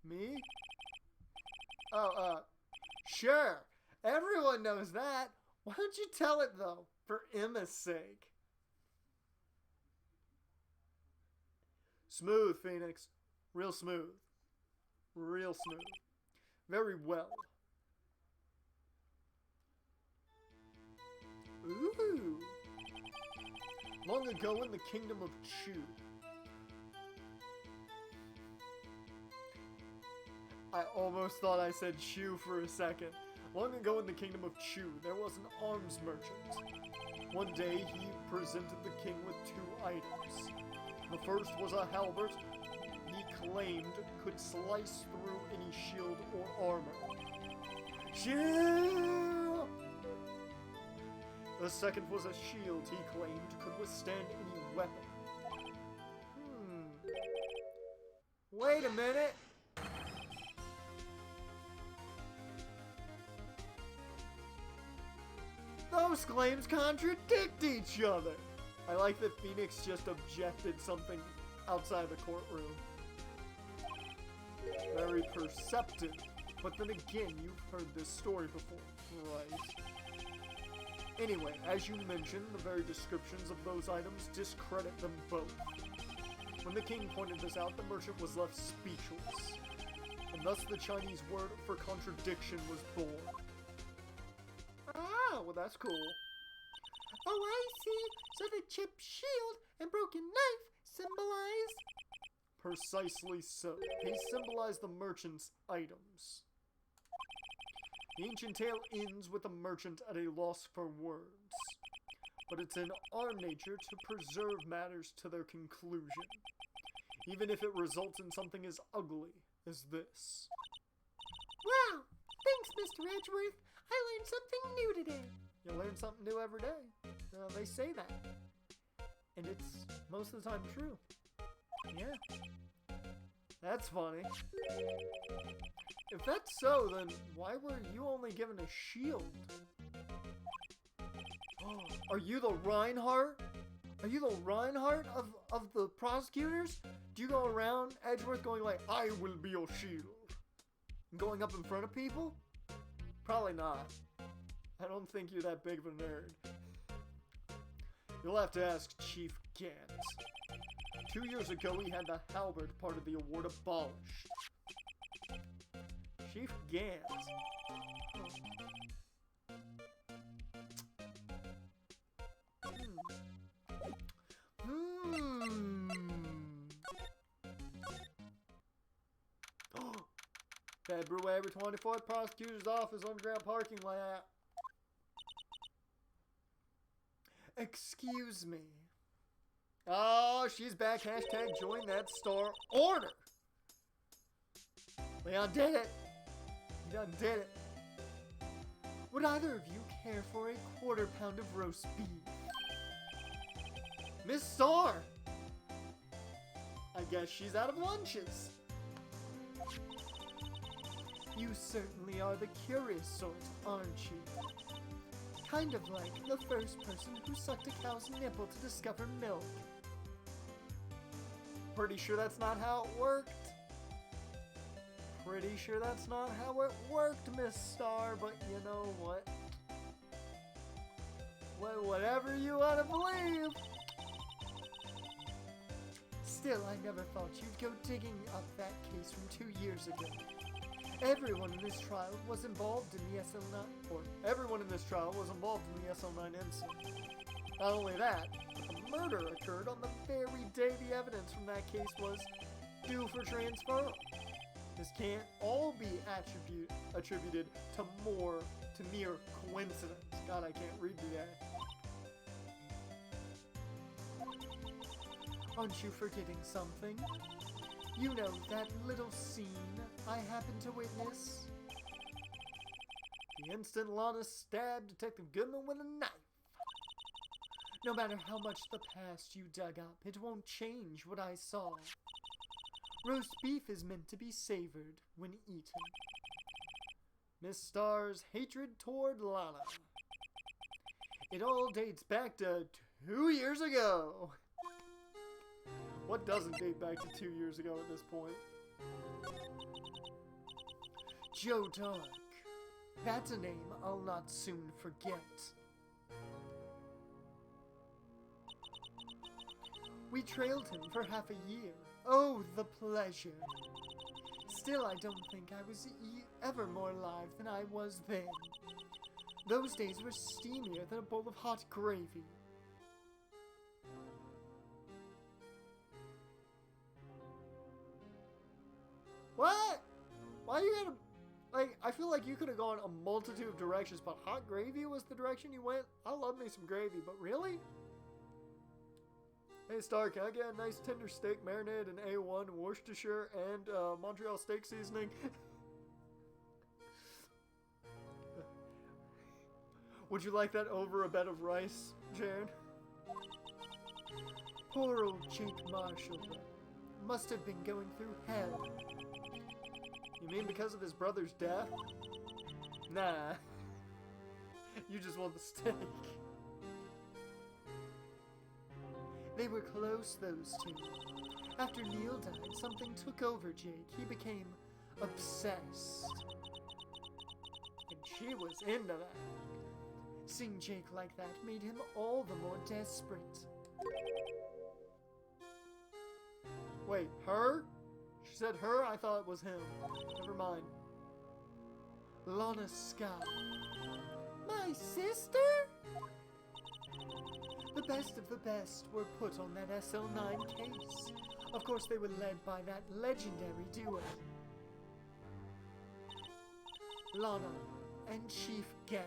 Speaker 1: Me? Oh, sure. Everyone knows that. Why don't you tell it, though? For Emma's sake. Smooth, Phoenix. Real smooth. Real smooth. Very well. Ooh. Long ago in the kingdom of Chu. I almost thought I said Chu for a second. Long ago in the kingdom of Chu, there was an arms merchant. One day, he presented the king with 2 items. The first was a halberd he claimed could slice through any shield or armor. Shield! The second was a shield he claimed could withstand any weapon. Wait a minute! Those claims contradict each other! I like that Phoenix just objected something outside the courtroom. Very perceptive. But then again, you've heard this story before, right? Anyway, as you mentioned, the very descriptions of those items discredit them both. When the king pointed this out, the merchant was left speechless. And thus the Chinese word for contradiction was born. Ah, well that's cool.
Speaker 3: Oh, I see. So the chipped shield and broken knife symbolize
Speaker 1: Precisely so. They symbolize the merchant's items. The ancient tale ends with the merchant at a loss for words. But it's in our nature to preserve matters to their conclusion, even if it results in something as ugly as this.
Speaker 3: Wow! Thanks, Mr. Edgeworth. I learned something new today.
Speaker 1: You learn something new every day. They say that. And it's most of the time true. Yeah. That's funny. If that's so, then why were you only given a shield? Are you the Reinhardt? Are you the Reinhardt of the prosecutors? Do you go around Edgeworth going like, I will be your shield? And going up in front of people? Probably not. I don't think you're that big of a nerd. You'll have to ask Chief Gant. 2 years ago, we had the halberd part of the award abolished. Chief Gant. February 24th, prosecutor's office, underground parking lot. Excuse me. Oh, she's back. Hashtag join that star order. Leon did it. He done did it. Would either of you care for a quarter pound of roast beef? Miss Star. I guess she's out of lunches. You certainly are the curious sort, aren't you? Kind of like the first person who sucked a cow's nipple to discover milk. Pretty sure that's not how it worked. Pretty sure that's not how it worked, Miss Star, but you know what? Whatever you want to believe. Still, I never thought you'd go digging up that case from 2 years ago. Everyone in this trial was involved in the SL9, or everyone in this trial was involved in the SL9 incident. Not only that, but the murder occurred on the very day the evidence from that case was due for transfer. This can't all be attributed to mere coincidence. God, I can't read today. Aren't you forgetting something? You know that little scene I happened to witness? The instant Lana stabbed Detective Goodman with a knife. No matter how much the past you dug up, it won't change what I saw. Roast beef is meant to be savored when eaten. Miss Star's hatred toward Lana. It all dates back to 2 years ago. What doesn't date back to 2 years ago at this point? Joe Darke. That's a name I'll not soon forget. We trailed him for half a year. Oh, the pleasure. Still, I don't think I was ever more alive than I was then. Those days were steamier than a bowl of hot gravy. What? Why you gotta... Like, I feel like you could have gone a multitude of directions, but hot gravy was the direction you went? I love me some gravy, but really? Hey, Star, can I get a nice tender steak marinated in A1 Worcestershire and Montreal steak seasoning? Would you like that over a bed of rice, Jared? Poor old Jake Marshall must have been going through hell. You mean because of his brother's death? Nah. You just want the steak. They were close, those two. After Neil died, something took over Jake. He became obsessed. And she was into that. Seeing Jake like that made him all the more desperate. Wait, her? She said her? I thought it was him. Never mind. Lana Scott.
Speaker 3: My sister?
Speaker 1: The best of the best were put on that SL9 case. Of course, they were led by that legendary duo, Lana and Chief Gant.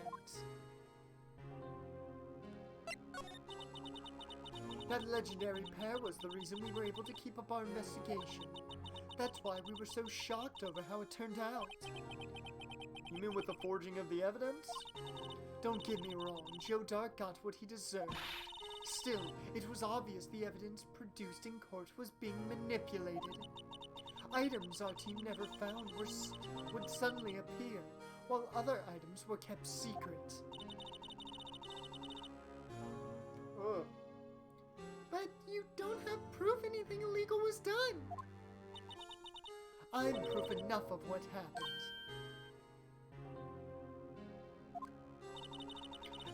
Speaker 1: That legendary pair was the reason we were able to keep up our investigation. That's why we were so shocked over how it turned out. You mean with the forging of the evidence? Don't get me wrong, Joe Darke got what he deserved. Still, it was obvious the evidence produced in court was being manipulated. Items our team never found would suddenly appear, while other items were kept secret. Ugh.
Speaker 3: But you don't have proof anything illegal was done.
Speaker 1: I'm proof enough of what happened.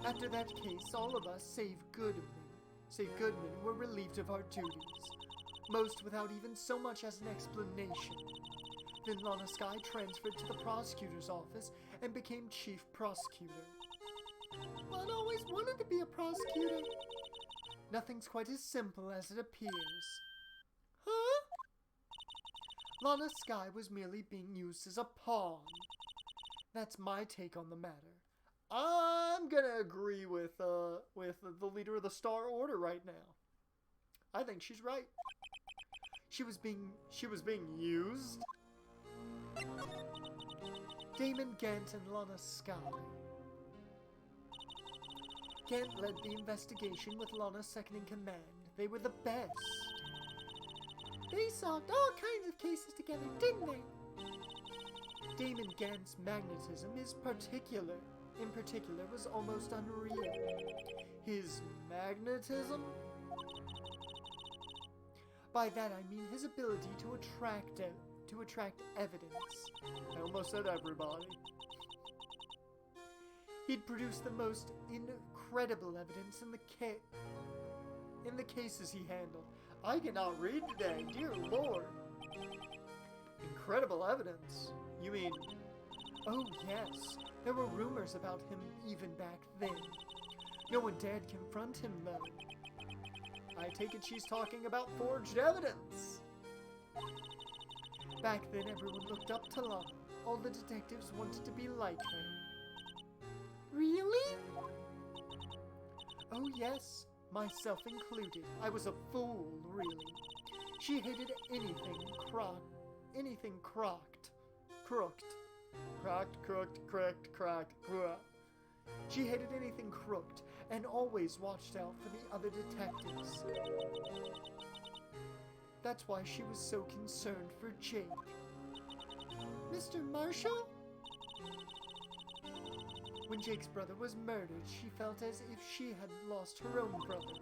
Speaker 1: After that case, all of us, save Goodman, were relieved of our duties, most without even so much as an explanation. Then Lana Skye transferred to the prosecutor's office and became chief prosecutor.
Speaker 3: Lana always wanted to be a prosecutor.
Speaker 1: Nothing's quite as simple as it appears.
Speaker 3: Huh?
Speaker 1: Lana Skye was merely being used as a pawn. That's my take on the matter. I'm gonna agree with the leader of the Star Order right now. I think she's right. She was being used. Damon Gant and Lana Skye. Gant led the investigation with Lana second in command. They were the best.
Speaker 3: They solved all kinds of cases together, didn't they?
Speaker 1: Damon Gant's magnetism in particular was almost unreal. His magnetism? By that I mean his ability to attract evidence. I almost said everybody. He'd produce the most incredible evidence in the cases he handled. I cannot read today, dear Lord. Incredible evidence? You mean... Oh yes, there were rumors about him even back then. No one dared confront him though. I take it she's talking about forged evidence. Back then everyone looked up to Lana. All the detectives wanted to be like her.
Speaker 3: Really?
Speaker 1: Oh yes, myself included. I was a fool, really. She hated anything crooked. She hated anything crooked and always watched out for the other detectives. That's why she was so concerned for Jake.
Speaker 3: Mr. Marshall?
Speaker 1: When Jake's brother was murdered, she felt as if she had lost her own brother.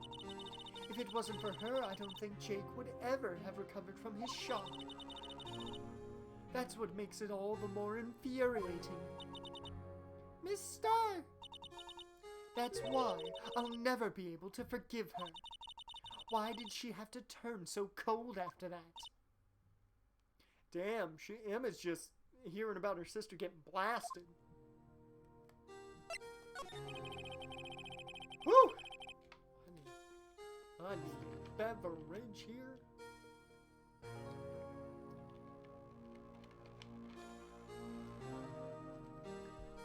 Speaker 1: If it wasn't for her, I don't think Jake would ever have recovered from his shock. That's what makes it all the more infuriating.
Speaker 3: Miss Starr!
Speaker 1: That's why I'll never be able to forgive her. Why did she have to turn so cold after that? Damn, Emma's just hearing about her sister getting blasted. Whew! I need a beverage here.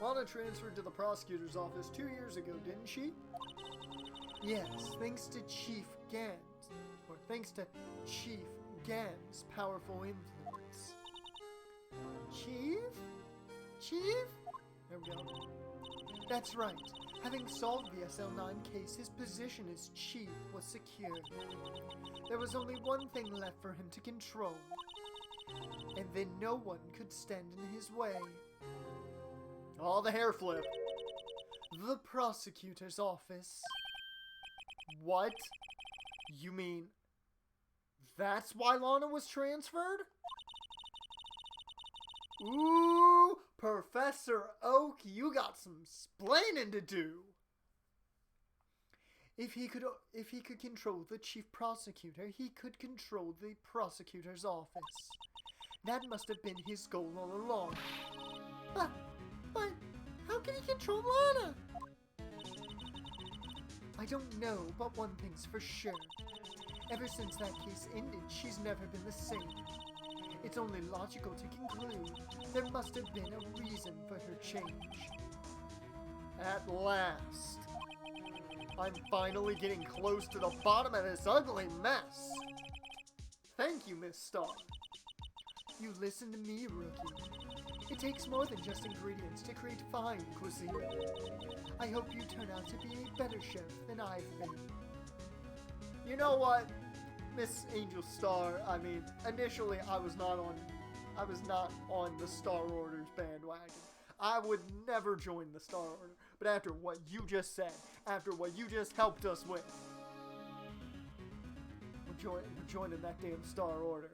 Speaker 1: Lana transferred to the prosecutor's office 2 years ago, didn't she? Yes, thanks to Chief Gant's powerful influence.
Speaker 3: Chief? Chief?
Speaker 1: There we go. That's right. Having solved the SL9 case, his position as chief was secured. There was only one thing left for him to control. And then no one could stand in his way. Oh, the hair flip. The prosecutor's office. What? You mean... that's why Lana was transferred? Ooh, Professor Oak, you got some splaining to do. If he could control the chief prosecutor, he could control the prosecutor's office. That must have been his goal all along.
Speaker 3: But how can he control Lana?
Speaker 1: I don't know, but one thing's for sure. Ever since that case ended, she's never been the same. It's only logical to conclude there must have been a reason for her change. At last, I'm finally getting close to the bottom of this ugly mess. Thank you, Miss Star. You listen to me, rookie. It takes more than just ingredients to create fine cuisine. I hope you turn out to be a better chef than I've been. You know what, Miss Angel Star, I mean, initially I was not on the Star Order's bandwagon. I would never join the Star Order, but after what you just said, after what you just helped us with, we're joining that damn Star Order.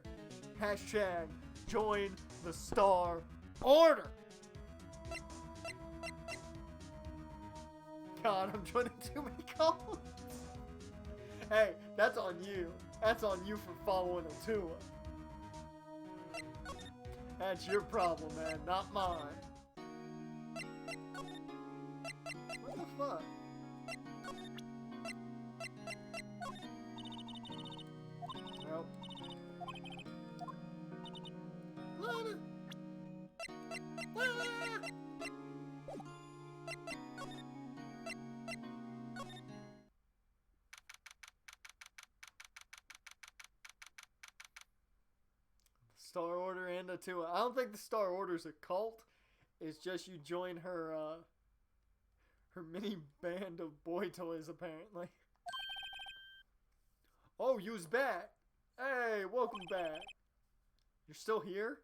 Speaker 1: Hashtag join the Star Order. God, I'm joining too many calls. Hey, that's on you. That's on you for following Atua. That's your problem, man, not mine. What the fuck? Nope.
Speaker 3: Lana!
Speaker 1: Star Order and Atua. I don't think the Star Order's a cult. It's just you join her mini band of boy toys, apparently. Oh, you's back. Hey, welcome back. You're still here?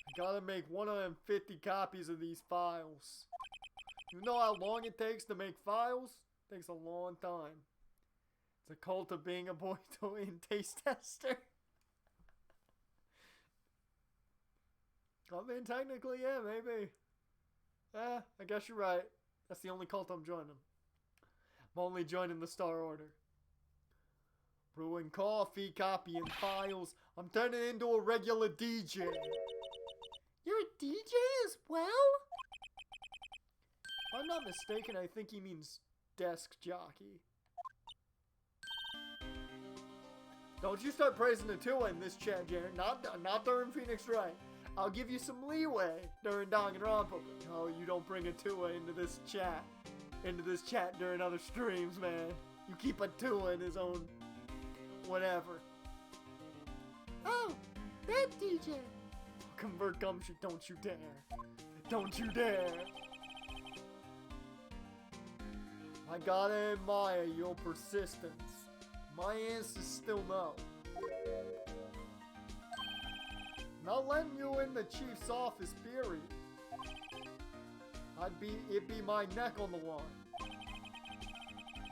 Speaker 1: I gotta make 150 copies of these files. You know how long it takes to make files? It takes a long time. It's a cult of being a boy toy and taste tester. I mean, technically, yeah, maybe. I guess you're right. That's the only cult I'm joining. I'm only joining the Star Order. Brewing coffee, copying files. I'm turning into a regular DJ.
Speaker 3: You're a DJ as well?
Speaker 1: If I'm not mistaken, I think he means desk jockey. Don't you start praising the Atua in this chat, Jared. Not during Phoenix Wright. I'll give you some leeway during Danganronpa. Oh, you don't bring Atua into this chat during other streams, man. You keep Atua in his own whatever.
Speaker 3: Oh, that DJ.
Speaker 1: Convert Gumshoe, don't you dare. Don't you dare. I gotta admire your persistence. My answer's still no. Not letting you in the chief's office, period. It'd be my neck on the line.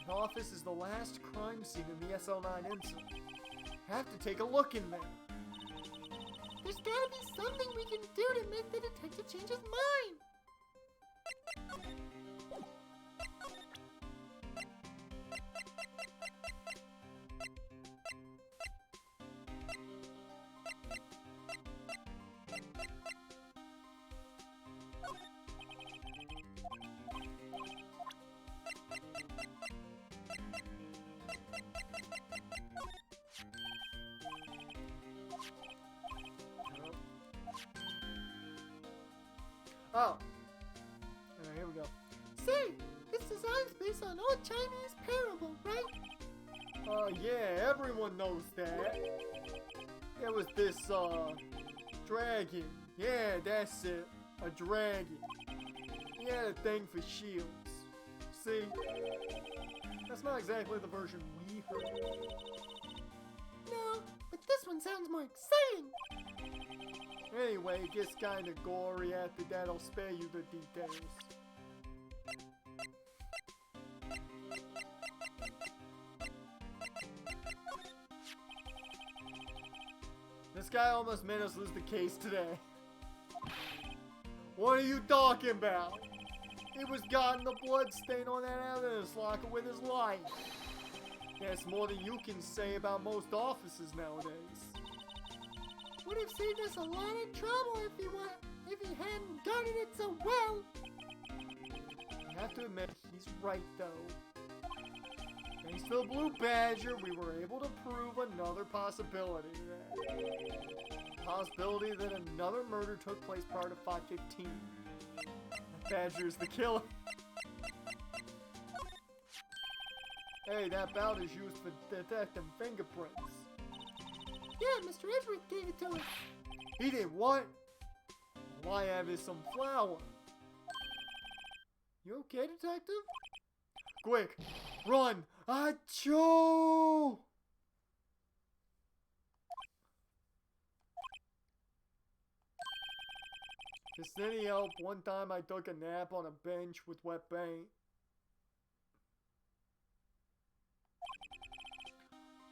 Speaker 1: The office is the last crime scene in the SL9 incident. Have to take a look in there.
Speaker 3: There's gotta be something we can do to make the detective change his mind.
Speaker 1: Oh. Alright, here we go.
Speaker 3: Say, this design's based on old Chinese parable, right?
Speaker 1: Yeah, everyone knows that. There was this, dragon. Yeah, that's it. A dragon. He had a thing for shields. See? That's not exactly the version we heard.
Speaker 3: No, but this one sounds more exciting.
Speaker 1: Anyway, it gets kinda gory after that. I'll spare you the details. This guy almost made us lose the case today. What are you talking about? He was gotten the blood stain on that evidence locker with his life. That's more than you can say about most offices nowadays.
Speaker 3: Would have saved us a lot of trouble if he hadn't guarded it so well.
Speaker 1: I have to admit, he's right though. Thanks to the Blue Badger, we were able to prove another possibility today. Possibility that another murder took place prior to 5:15. The Badger is the killer. Hey, that belt is used for detecting fingerprints.
Speaker 3: Yeah, Mr. Edgeworth gave it to us.
Speaker 1: He did what? All I have is some flour. You okay, detective? Quick, run! Achoo! Just any help, one time I took a nap on a bench with wet paint.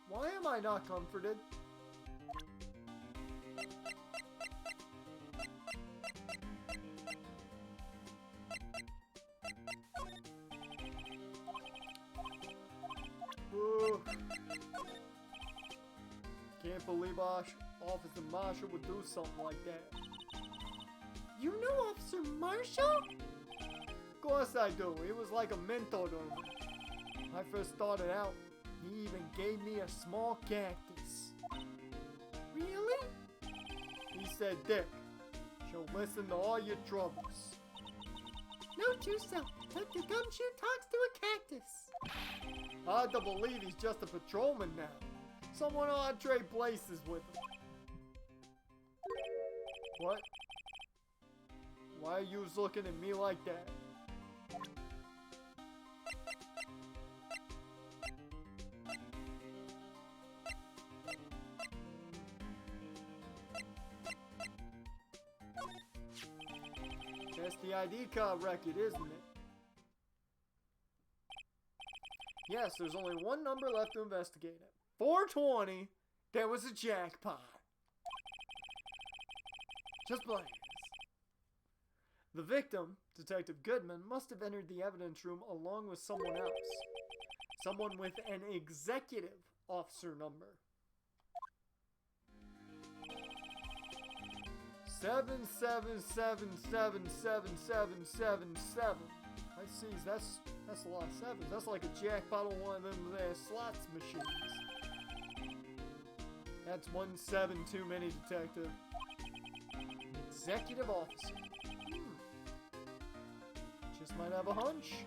Speaker 1: Why am I not comforted? Ooh. Can't believe Officer Marshall would do something like that.
Speaker 3: You know Officer Marshall?
Speaker 1: Of course I do. He was like a mentor to me. When I first started out, he even gave me a small cactus.
Speaker 3: Really?
Speaker 1: He said, Dick, she'll listen to all your troubles.
Speaker 3: Note to self, Detective Gumshoe talks to a cactus.
Speaker 1: Hard to believe he's just a patrolman now. Someone ought to trade places with him. What? Why are you looking at me like that? That's the ID card record, isn't it? Yes, there's only one number left to investigate it. 420. There was a jackpot. Just blaze. The victim, Detective Goodman, must have entered the evidence room along with someone else. Someone with an executive officer number. 7777777. I see. That's a lot of sevens. That's like a jackpot on one of them there slots machines. That's 17 too many, Detective. Executive officer. Just might have a hunch.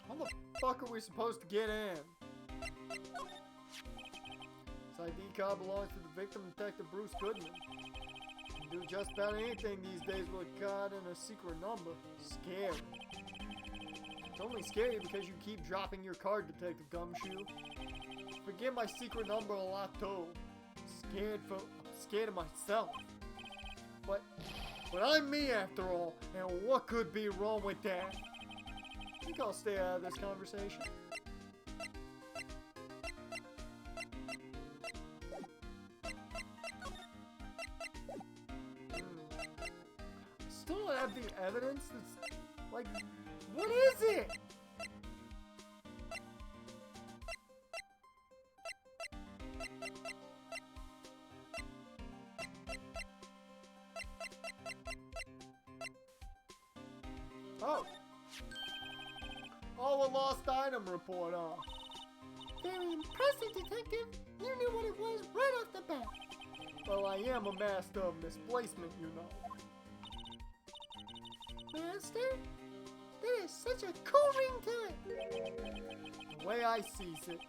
Speaker 1: How the fuck are we supposed to get in? This ID card belongs to the victim, Detective Bruce Goodman. Can do just about anything these days with a card and a secret number. Scary. It's only scary because you keep dropping your card, Detective Gumshoe. Forget my secret number a lot too. I'm scared of myself. But I'm me after all, and what could be wrong with that? I think I'll stay out of this conversation. Still don't have the evidence that's like, what is it? Oh, a lost item report, huh?
Speaker 3: Very impressive, Detective. You knew what it was right off the bat.
Speaker 1: Well, I am a master of misplacement, you know.
Speaker 3: Master? There is such a cool ring to it.
Speaker 1: The way I sees it,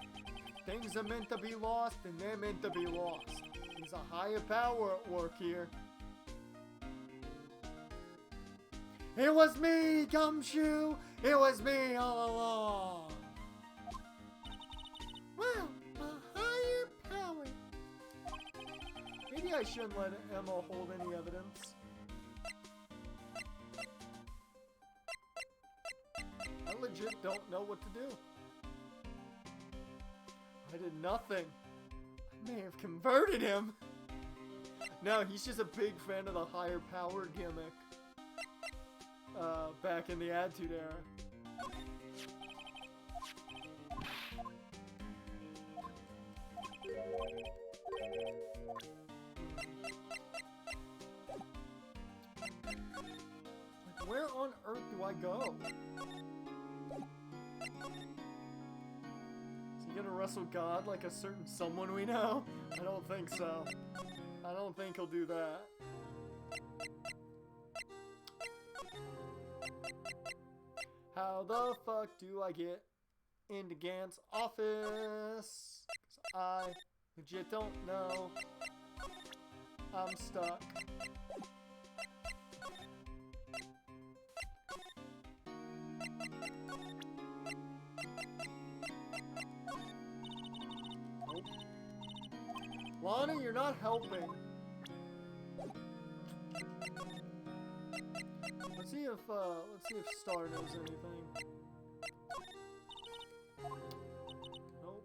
Speaker 1: things are meant to be lost and they're meant to be lost. There's a higher power at work here. It was me, Gumshoe! It was me all along!
Speaker 3: Wow, a higher power.
Speaker 1: Maybe I shouldn't let Emma hold any evidence. I legit don't know what to do. I did nothing. I may have converted him. No, he's just a big fan of the higher power gimmick. Back in the Attitude Era. Where on earth do I go? Is he gonna wrestle God like a certain someone we know? I don't think so. I don't think he'll do that. How the fuck do I get into Gant's office? 'Cause I legit don't know. I'm stuck. Nope. Lana, you're not helping. Let's see if Star knows anything. Nope.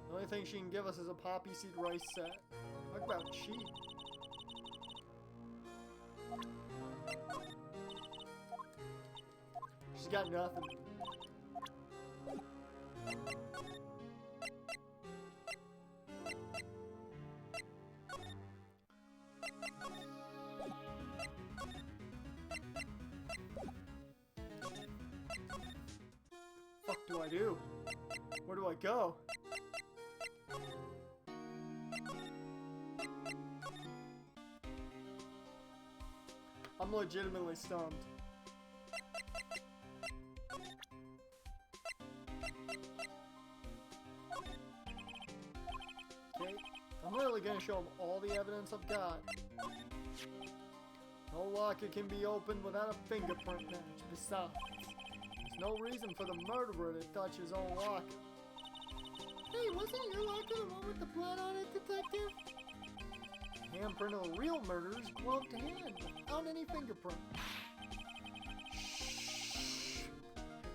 Speaker 1: The only thing she can give us is a poppy seed rice set. Talk about cheap. She's got nothing. What do I do? Where do I go? I'm legitimately stunned. Okay, I'm really gonna show him all the evidence I've got. No locker can be opened without a fingerprint match. Besides, there's no reason for the murderer to touch his own locker.
Speaker 3: Hey, wasn't your locker the one with the blood on it, detective?
Speaker 1: Handprint of the real murderer's gloved hand without any fingerprint. Shh.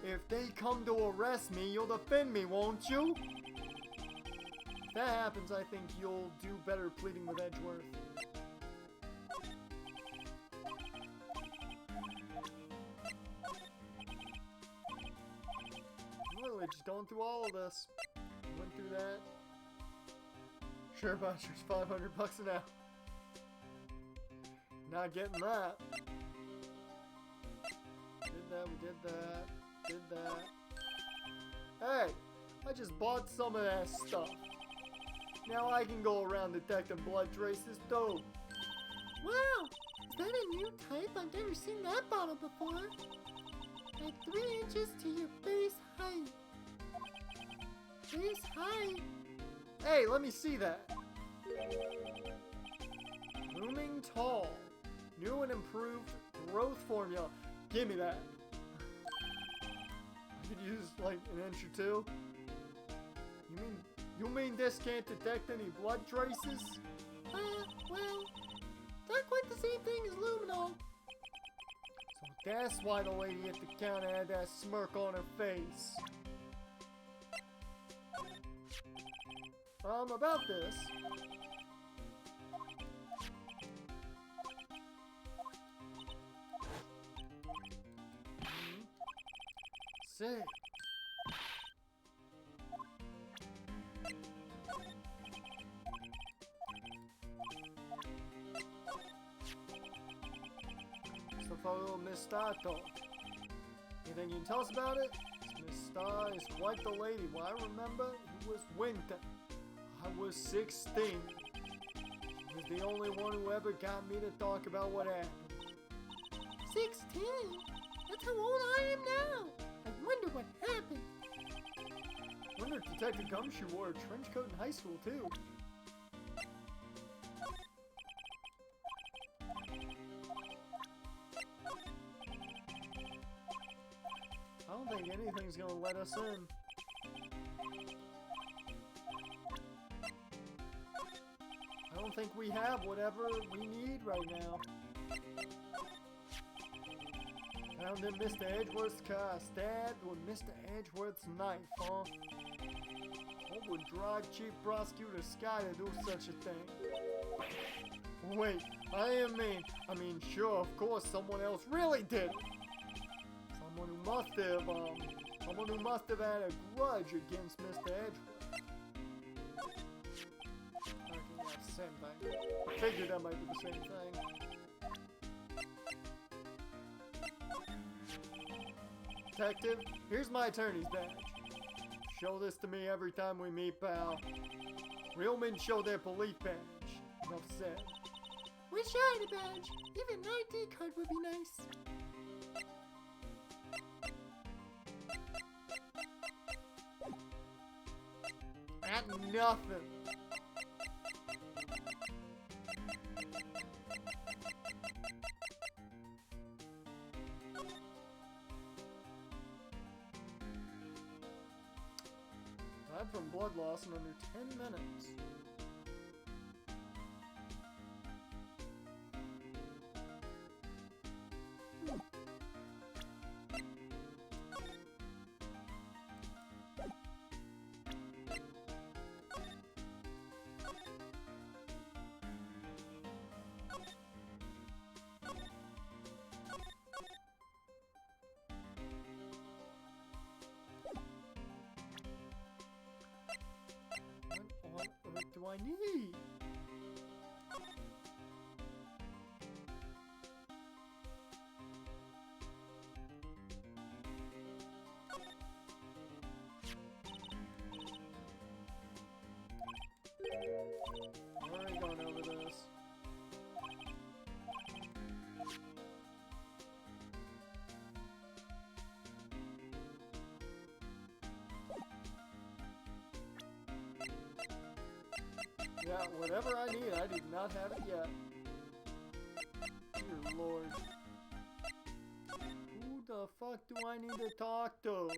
Speaker 1: If they come to arrest me, you'll defend me, won't you? If that happens, I think you'll do better pleading with Edgeworth. I'm literally just going through all of this. Went through that. Sure, Buster's $500 an hour. Not getting that. Did that, we did that, did that. Hey, I just bought some of that stuff. Now I can go around detecting blood traces too.
Speaker 3: Wow, is that a new type? I've never seen that bottle before. Add 3 inches to your base height. Base height?
Speaker 1: Hey, let me see that. Blooming tall. New and improved growth formula. Give me that. I could use like an inch or two. You mean this can't detect any blood traces?
Speaker 3: Well, not quite the same thing as luminol.
Speaker 1: So that's why the lady at the counter had that smirk on her face. About this. Sick. It's the photo of Miss Star talk. Anything you can tell us about it? Miss Star is quite the lady. Well, I remember it was winter. I was 16. She was the only one who ever got me to talk about what happened.
Speaker 3: 16? That's how old I am now. I wonder what happened.
Speaker 1: Wonder if Detective Gumshoe wore a trench coat in high school, too. I don't think anything's gonna let us in. I don't think we have whatever we need right now. Found in Mr. Edgeworth's car, stabbed with Mr. Edgeworth's knife, huh? What would drive Chief Prosecutor Sky to do such a thing? Wait, I mean, sure, of course, someone else really did it. Someone who must have had a grudge against Mr. Edgeworth. I think that's the same thing. I figured that might be the same thing. Detective, here's my attorney's badge. Show this to me every time we meet, pal. Real men show their police badge. Enough said.
Speaker 3: Wish I had a badge. Even an ID card would be nice.
Speaker 1: At nothing. Died from blood loss in under 10 minutes. What do I need? Already gone over this. Yeah, whatever I need, I do not have it yet. Dear Lord. Who the fuck do I need to talk to?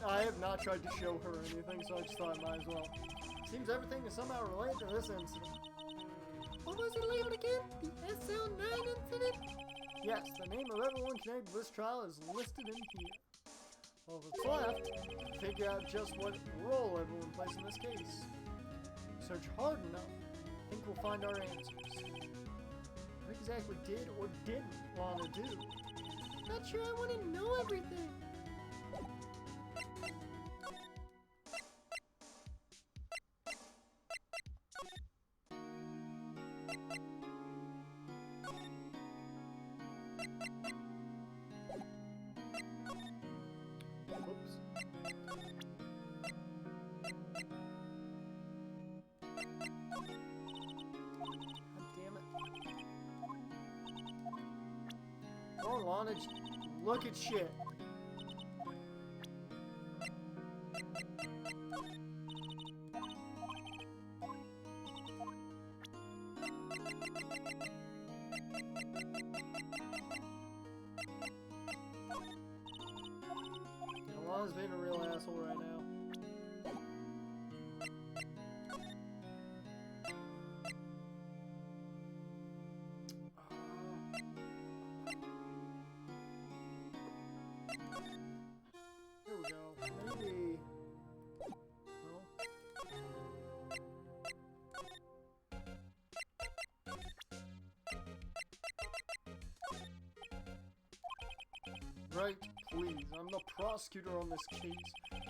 Speaker 1: I have not tried to show her anything, so I just thought I might as well. Seems everything is somehow related to this incident.
Speaker 3: What was it labeled again? The SL9 incident?
Speaker 1: Yes, the name of everyone connected to this trial is listed in here. Well, if it's left, to figure out just what role everyone plays in this case. Search hard enough, I think we'll find our answers. What exactly did or didn't Lana do?
Speaker 3: Not sure I want to know everything.
Speaker 1: Whoops. God damn it. Oh, Lana, look at shit. Lana's being a real asshole right now. Here we go. Maybe. Well. Right, please. I'm the prosecutor on this case.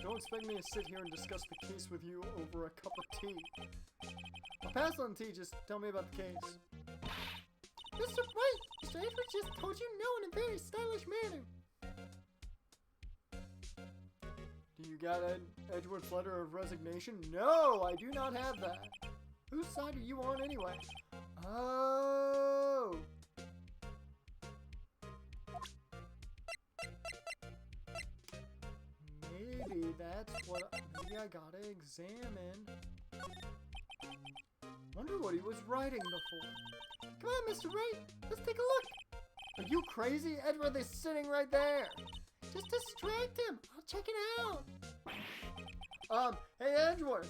Speaker 1: Don't expect me to sit here and discuss the case with you over a cup of tea. I'll pass on tea, just tell me about the case.
Speaker 3: Mr. Wright, Mr. Edwards just told you no in a very stylish manner.
Speaker 1: Do you got an Edward's letter of resignation? No, I do not have that. Whose side are you on anyway? Oh. Maybe that's what. Maybe I gotta examine. Wonder what he was writing before.
Speaker 3: Come on, Mr. Wright, let's take a look.
Speaker 1: Are you crazy? Edward is sitting right there.
Speaker 3: Just distract him. I'll check it out.
Speaker 1: Hey, Edward.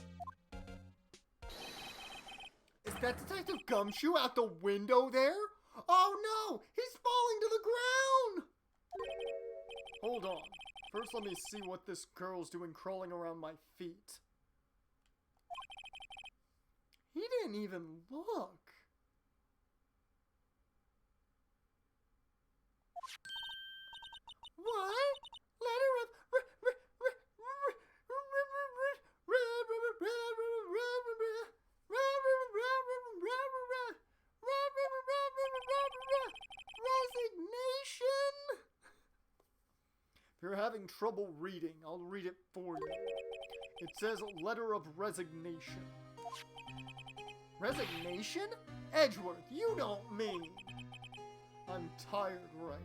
Speaker 1: Is that Detective Gumshoe out the window there? Oh no, he's falling to the ground. Hold on. First, let me see what this girl's doing crawling around my feet. He didn't even look.
Speaker 3: What? Letter of resignation?
Speaker 1: If you're having trouble reading, I'll read it for you. It says letter of resignation. Resignation? Edgeworth, you don't mean. I'm tired, Wright.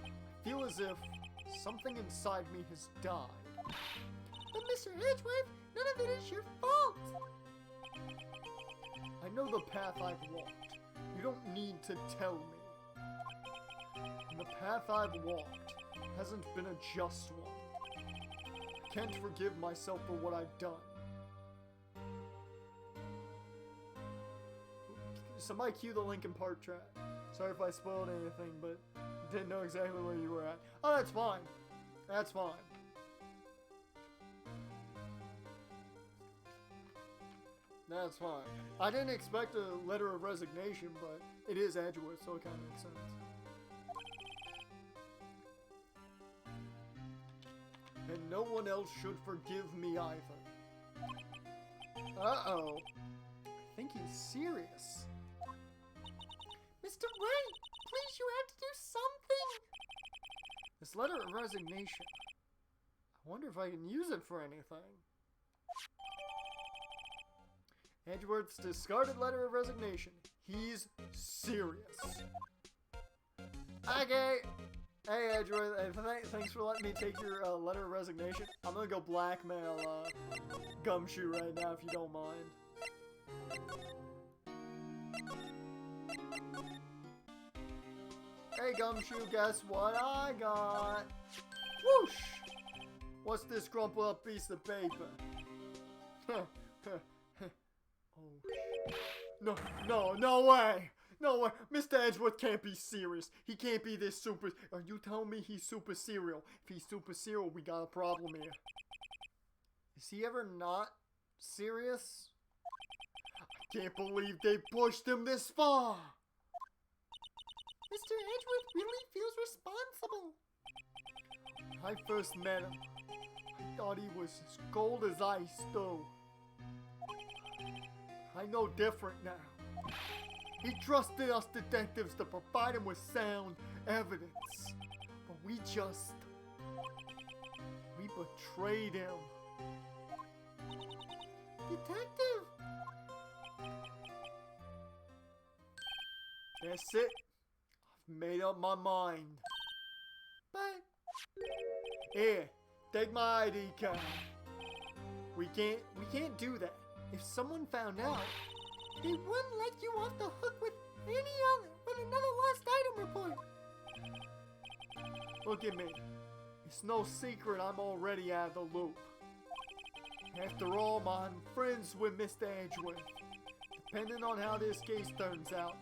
Speaker 1: I feel as if something inside me has died.
Speaker 3: But Mr. Edgeworth, none of it is your fault.
Speaker 1: I know the path I've walked. You don't need to tell me. And the path I've walked hasn't been a just one. I can't forgive myself for what I've done. Somebody cue the Linkin Park track. Sorry if I spoiled anything, but didn't know exactly where you were at. Oh, that's fine. That's fine. That's fine. I didn't expect a letter of resignation, but it is Edgeworth, so it kind of makes sense. And no one else should forgive me either. Uh-oh. I think he's serious.
Speaker 3: Mr. Wright, please, you have to do something.
Speaker 1: This letter of resignation. I wonder if I can use it for anything. Edgeworth's discarded letter of resignation. He's serious. Okay. Hey, Edgeworth, thanks for letting me take your letter of resignation. I'm gonna go blackmail Gumshoe right now, if you don't mind. Hey, Gumshoe, guess what I got? Whoosh! What's this crumpled up piece of paper? Oh, no way! No way! Mr. Edgeworth can't be serious. He can't be this super... Are you telling me he's super serial? If he's super serial, we got a problem here. Is he ever not serious? I can't believe they pushed him this far!
Speaker 3: Mr. Edgeworth really feels responsible.
Speaker 1: When I first met him, I thought he was as cold as ice, though. I know different now. He trusted us detectives to provide him with sound evidence. But we betrayed him.
Speaker 3: Detective!
Speaker 1: That's it. I've made up my mind.
Speaker 3: But...
Speaker 1: Here, take my ID card. We can't do that. If someone found out,
Speaker 3: they wouldn't let you off the hook with another lost item report.
Speaker 1: Look at me. It's no secret I'm already out of the loop. After all, I'm friends with Mr. Edgeworth. Depending on how this case turns out,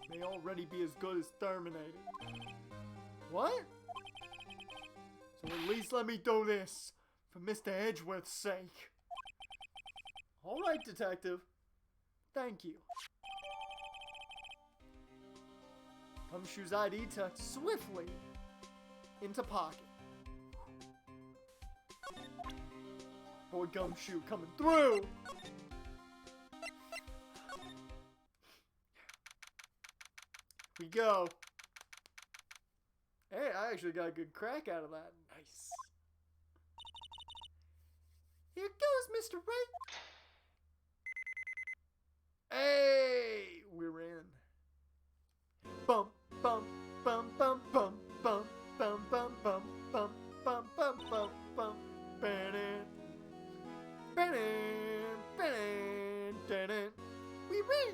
Speaker 1: may already be as good as terminated. What? So at least let me do this, for Mr. Edgeworth's sake. Alright, detective. Thank you. Gumshoe's ID tucked swiftly into pocket. Boy, Gumshoe coming through! We go. Hey, I actually got a good crack out of that. Nice.
Speaker 3: Here goes, Mr. Wright.
Speaker 1: Hey, we're in. Bum bum bum bum bum bum bum bum bum bum bum bum bum bum.
Speaker 3: We win.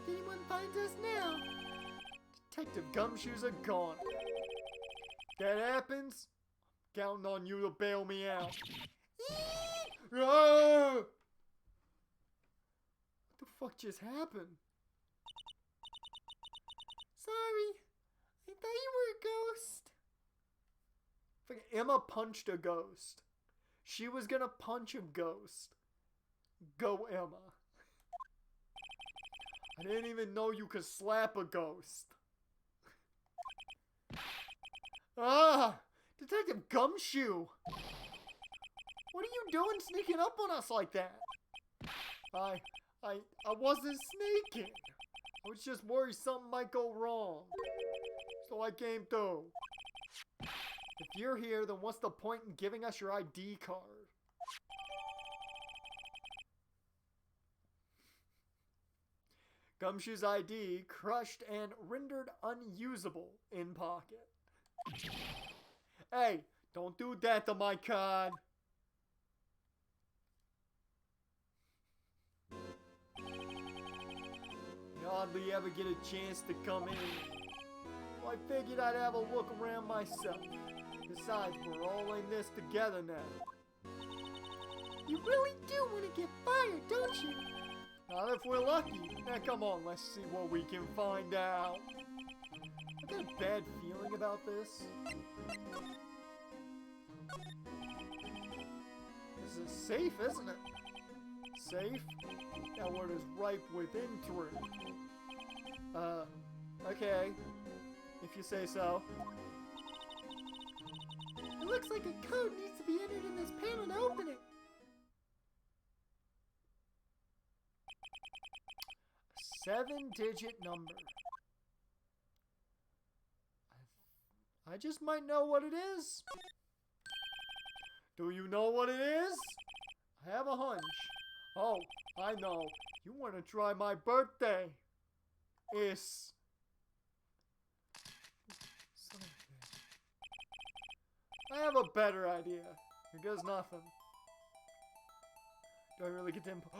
Speaker 3: Did anyone find us now?
Speaker 1: Detective Gumshoes are gone. That happens, I'm counting on you to bail me out. Ah! What the fuck just happened?
Speaker 3: Sorry, I thought you were a ghost.
Speaker 1: Fucking Emma punched a ghost. She was gonna punch a ghost. Go, Emma. I didn't even know you could slap a ghost. Ah! Detective Gumshoe! What are you doing sneaking up on us like that? I wasn't sneaking. I was just worried something might go wrong. So I came through. If you're here, then what's the point in giving us your ID card? Gumshoe's ID crushed and rendered unusable in pocket. Hey, don't do that to my card. You hardly ever get a chance to come in. So I figured I'd have a look around myself. Besides, we're all in this together now.
Speaker 3: You really do want to get fired, don't you?
Speaker 1: Not if we're lucky. Now come on, let's see what we can find out. I got a bad feeling about this. This is safe, isn't it? Safe? That word is ripe with intrigue. Okay. If you say so.
Speaker 3: It looks like a code needs to be entered in this panel to open it.
Speaker 1: A 7-digit number. I just might know what it is. Do you know what it is? I have a hunch. Oh, I know. You want to try my birthday. It's... I have a better idea. Here goes nothing. Do I really get to input?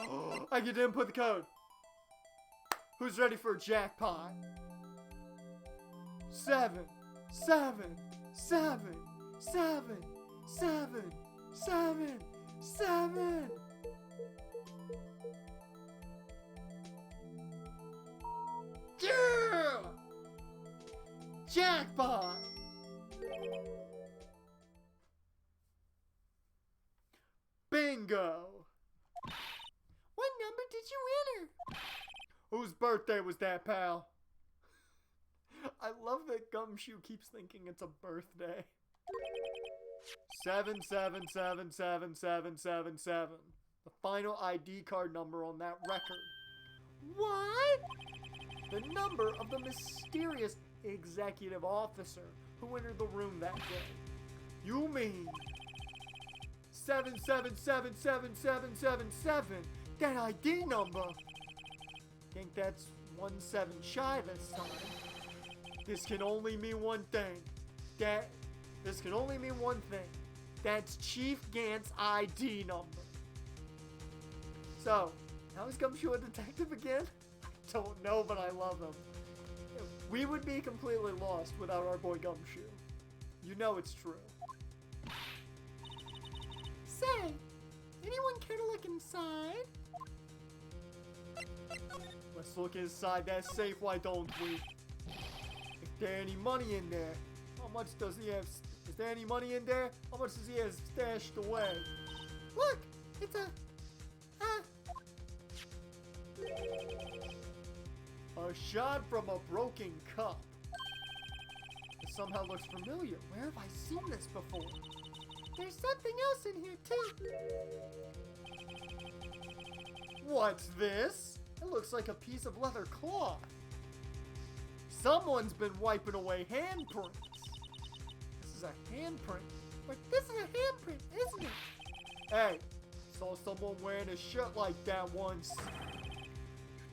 Speaker 1: I get to input the code. Who's ready for a jackpot? 7, 7, 7, 7, 7, 7, 7. Yeah! Jackpot! Bingo!
Speaker 3: What number did you enter?
Speaker 1: Whose birthday was that, pal? I love that Gumshoe keeps thinking it's a birthday. 7777777. The final ID card number on that record.
Speaker 3: What?
Speaker 1: The number of the mysterious executive officer who entered the room that day. You mean 7777777? That ID number. Think that's 17 shy this time. This can only mean one thing. This can only mean one thing. That's Chief Gant's ID number. So, how is Gumshoe a detective again? I don't know, but I love him. We would be completely lost without our boy Gumshoe. You know it's true.
Speaker 3: Say, anyone care to look inside?
Speaker 1: Let's look inside that safe, why don't we? If there any money in there, how much does he have? Is there any money in there? How much does he have stashed away?
Speaker 3: Look, it's a
Speaker 1: shot from a broken cup. It somehow looks familiar. Where have I seen this before?
Speaker 3: There's something else in here too.
Speaker 1: What's this? It looks like a piece of leather cloth. Someone's been wiping away handprints. This is a handprint.
Speaker 3: But this is a handprint, isn't it?
Speaker 1: Hey, saw someone wearing a shirt like that once.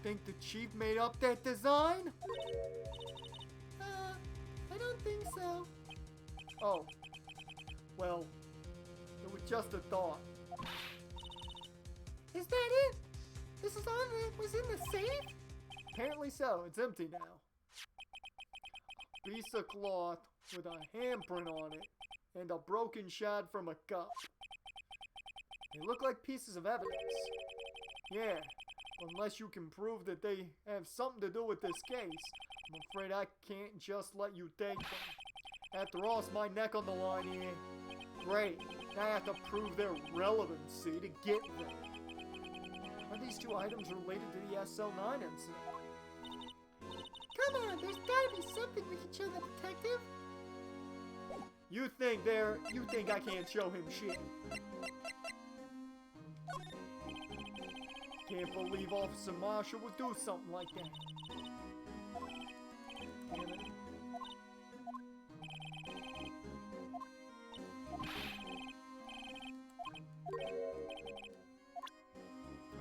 Speaker 1: Think the chief made up that design?
Speaker 3: I don't think so.
Speaker 1: Oh, well, it was just a thought.
Speaker 3: Is that it? This is all that was in the safe?
Speaker 1: Apparently so. It's empty now. A piece of cloth with a handprint on it and a broken shard from a cup. They look like pieces of evidence. Yeah, unless you can prove that they have something to do with this case, I'm afraid I can't just let you take them. After all, it's my neck on the line here. Great, now I have to prove their relevancy to get them. Are these two items related to the SL9 incident?
Speaker 3: Come on, there's gotta be something we can show the detective.
Speaker 1: You think I can't show him shit? Can't believe Officer Marshall would do something like that. Damn it.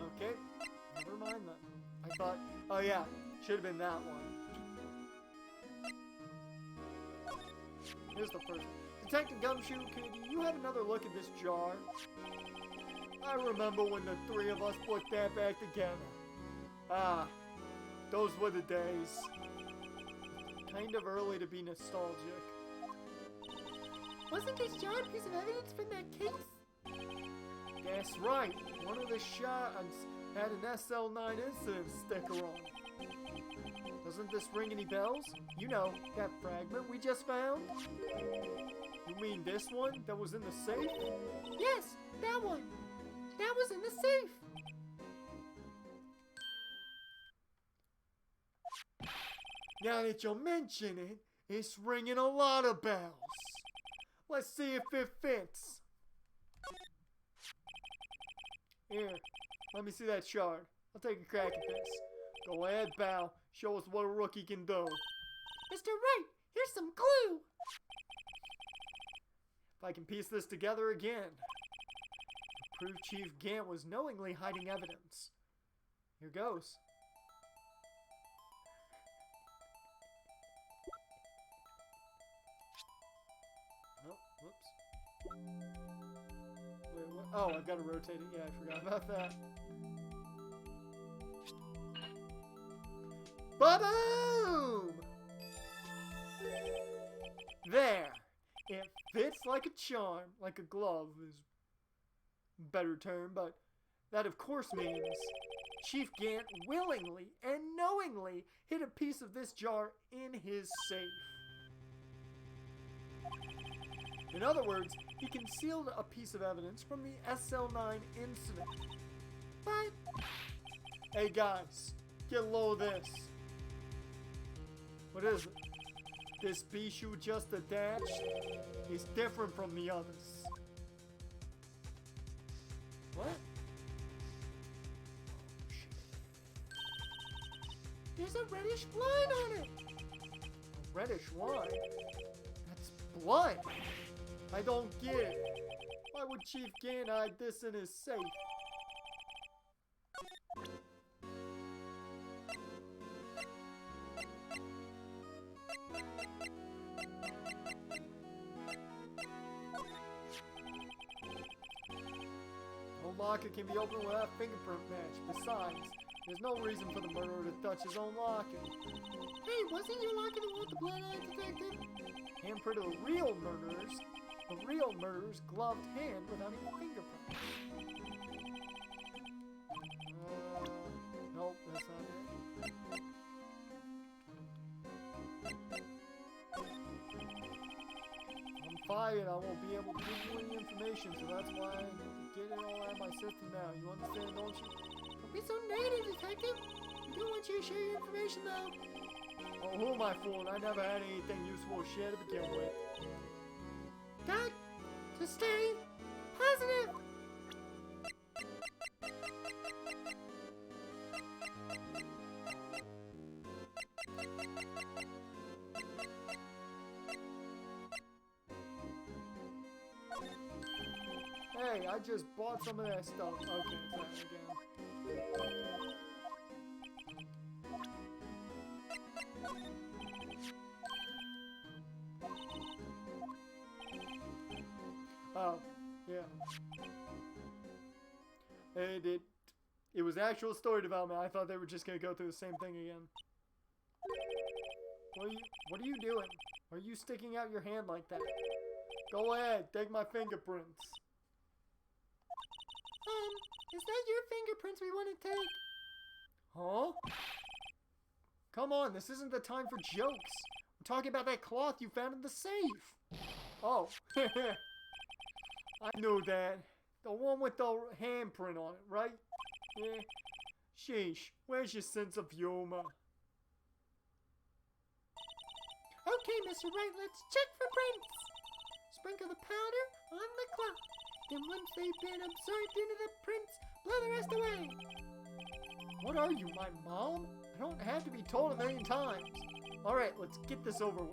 Speaker 1: Okay, never mind then. I thought, oh yeah, should have been that one. Here's the first. Detective Gumshoe, could you have another look at this jar? I remember when the three of us put that back together. Ah, those were the days. Kind of early to be nostalgic.
Speaker 3: Wasn't this jar a piece of evidence from that case?
Speaker 1: That's right. One of the shots had an SL9 incident sticker on it. Doesn't this ring any bells? You know, that fragment we just found? You mean this one that was in the safe?
Speaker 3: Yes, that one. That was in the safe.
Speaker 1: Now that you mention it, it's ringing a lot of bells. Let's see if it fits. Here, let me see that shard. I'll take a crack at this. Go ahead, pal. Show us what a rookie can do.
Speaker 3: Mr. Wright, here's some clue.
Speaker 1: If I can piece this together again. Prove Chief Gant was knowingly hiding evidence. Here goes. Oh, whoops. Wait, what? Oh, I've got to rotate it. Yeah, I forgot about that. Ba-boom! There! It fits like a charm, like a glove is a better term, but that of course means Chief Gant willingly and knowingly hid a piece of this jar in his safe. In other words, he concealed a piece of evidence from the SL9 incident. But, hey guys, get low of this. What is it? This piece you just attached is different from the others. What? Oh, shit.
Speaker 3: There's a reddish line on it.
Speaker 1: A reddish line? That's blood. I don't get it. Why would Chief Gant hide this in his safe? No locker can be opened without a fingerprint match. Besides, there's no reason for the murderer to touch his own locker.
Speaker 3: Hey, wasn't your locker the one with the blood on it, detective?
Speaker 1: Handprint of the real murderers. The real murderer's gloved hand without any fingerprints. Nope, that's not it. I'm fired. I won't be able to give you any information, so that's why I need to get it all out of my system now. You understand, don't you?
Speaker 3: Don't be so negative, detective. We do want you to share your information, though.
Speaker 1: Oh, who am I fooling? I never had anything useful to share to begin with.
Speaker 3: Got to stay positive.
Speaker 1: Hey, I just bought some of that stuff. Okay, it's that again. Oh, yeah. It was actual story development. I thought they were just gonna go through the same thing again. What are you doing? Are you sticking out your hand like that? Go ahead, take my fingerprints.
Speaker 3: Is that your fingerprints we want to take?
Speaker 1: Huh? Come on, this isn't the time for jokes. I'm talking about that cloth you found in the safe. Oh. I knew that. The one with the handprint on it, right? Yeah. Sheesh, where's your sense of humor?
Speaker 3: Okay, Mr. Wright, let's check for prints. Sprinkle the powder on the cloth. Then once they've been absorbed into the prints, blow the rest away.
Speaker 1: What are you, my mom? I don't have to be told a million times. Alright, let's get this over with.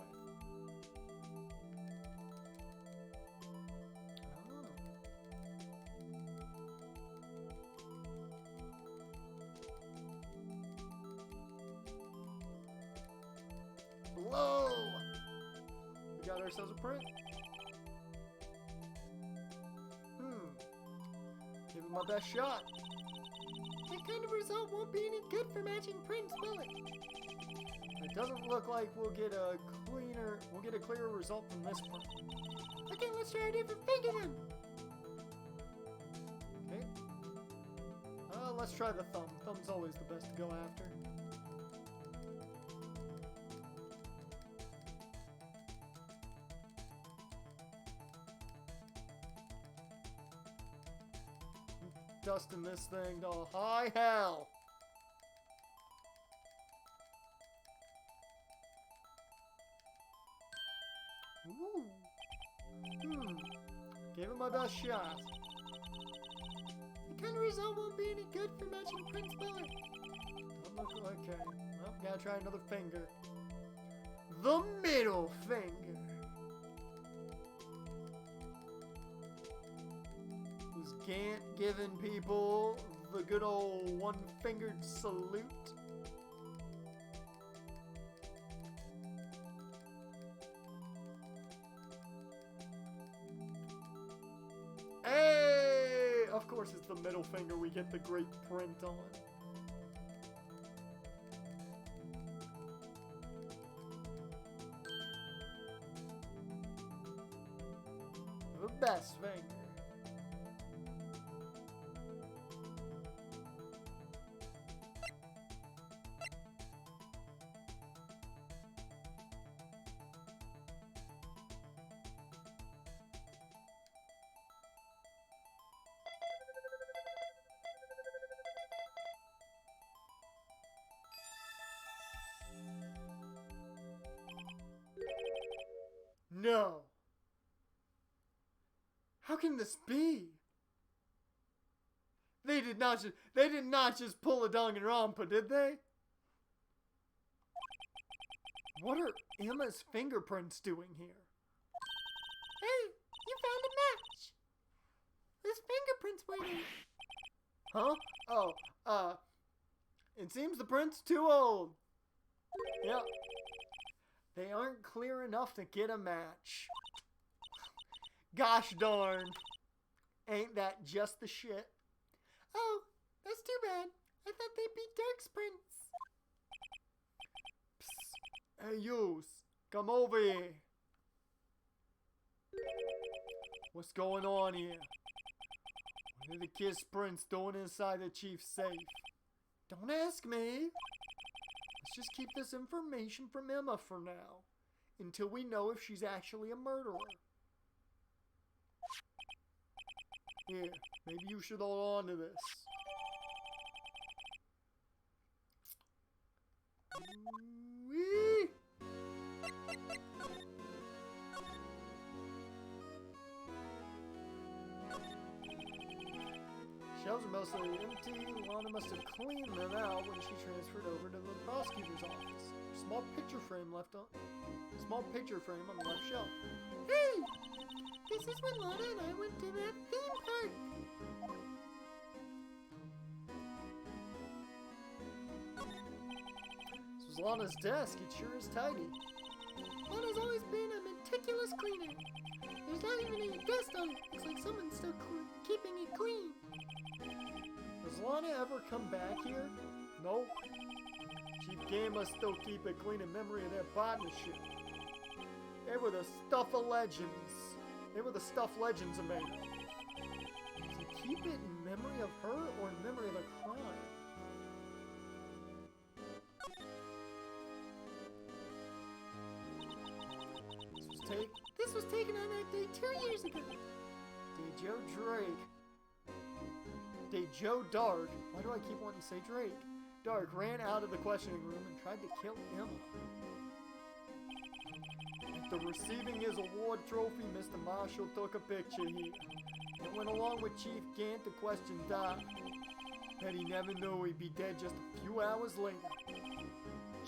Speaker 1: Blow! We got ourselves a print. Give it my best shot.
Speaker 3: That kind of result won't be any good for matching prints, will it?
Speaker 1: It doesn't look like we'll get a clearer result from this print.
Speaker 3: Okay, let's try a different finger then.
Speaker 1: Okay. Let's try the thumb. Thumb's always the best to go after. Dusting this thing to high hell. Ooh. Gave it my best shot.
Speaker 3: The kind of result won't be any good for matching prints, will it?
Speaker 1: Okay. Well, gotta try another finger. The middle finger. Was Gant giving people the good old one-fingered salute? Hey! Of course it's the middle finger we get the great print on. The best finger. No. How can this be? They did not just pull a Danganronpa, did they? What are Emma's fingerprints doing here?
Speaker 3: Hey, you found a match. This fingerprint's waiting.
Speaker 1: Huh? Oh, it seems the print's too old. Yep. They aren't clear enough to get a match. Gosh darn. Ain't that just the shit?
Speaker 3: Oh, that's too bad. I thought they'd be Darke's prints.
Speaker 1: Psst. Hey, you. Come over here. What's going on here? What are the kiss prints doing inside the chief's safe? Don't ask me. Let's just keep this information from Emma for now, until we know if she's actually a murderer. Here, maybe you should hold on to this. Whee! Shelves are mostly empty. Lana must have cleaned them out when she transferred over to the prosecutor's office. Small picture frame on the left shelf.
Speaker 3: Hey! This is when Lana and I went to that theme park.
Speaker 1: This was Lana's desk. It sure is tidy.
Speaker 3: Lana's always been a meticulous cleaner. There's not even any dust on it. Looks like someone's still keeping it clean.
Speaker 1: Does Lana ever come back here? Nope. Chief Game must still keep it clean in memory of their partnership. They were the stuff of legends. They were the stuff legends are made of. Does he keep it in memory of her or in memory of the crime?
Speaker 3: This was taken on that day 2 years ago.
Speaker 1: Joe Darke. Why do I keep wanting to say Drake? Darke ran out of the questioning room and tried to kill Emma. After receiving his award trophy, Mr. Marshall took a picture here. It went along with Chief Gant to question Darke. Bet he never knew he'd be dead just a few hours later.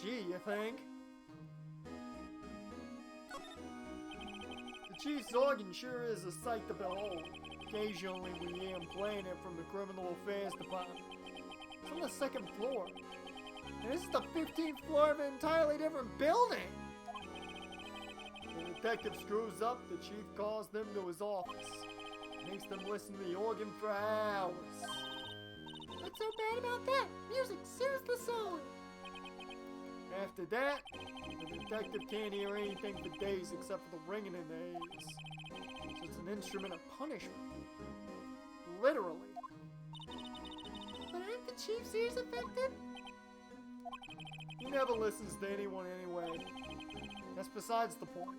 Speaker 1: Gee, you think? The Chief's organ sure is a sight to behold. Occasionally we hear him playing it from the Criminal Affairs Department. It's on the 2nd floor. And this is the 15th floor of an entirely different building! The detective screws up, the chief calls them to his office. Makes them listen to the organ for hours.
Speaker 3: What's so bad about that? Music soothes the soul.
Speaker 1: After that, the detective can't hear anything for days except for the ringing in the ears. So it's an instrument of punishment. Literally.
Speaker 3: But aren't the chief's ears affected?
Speaker 1: He never listens to anyone anyway. That's besides the point.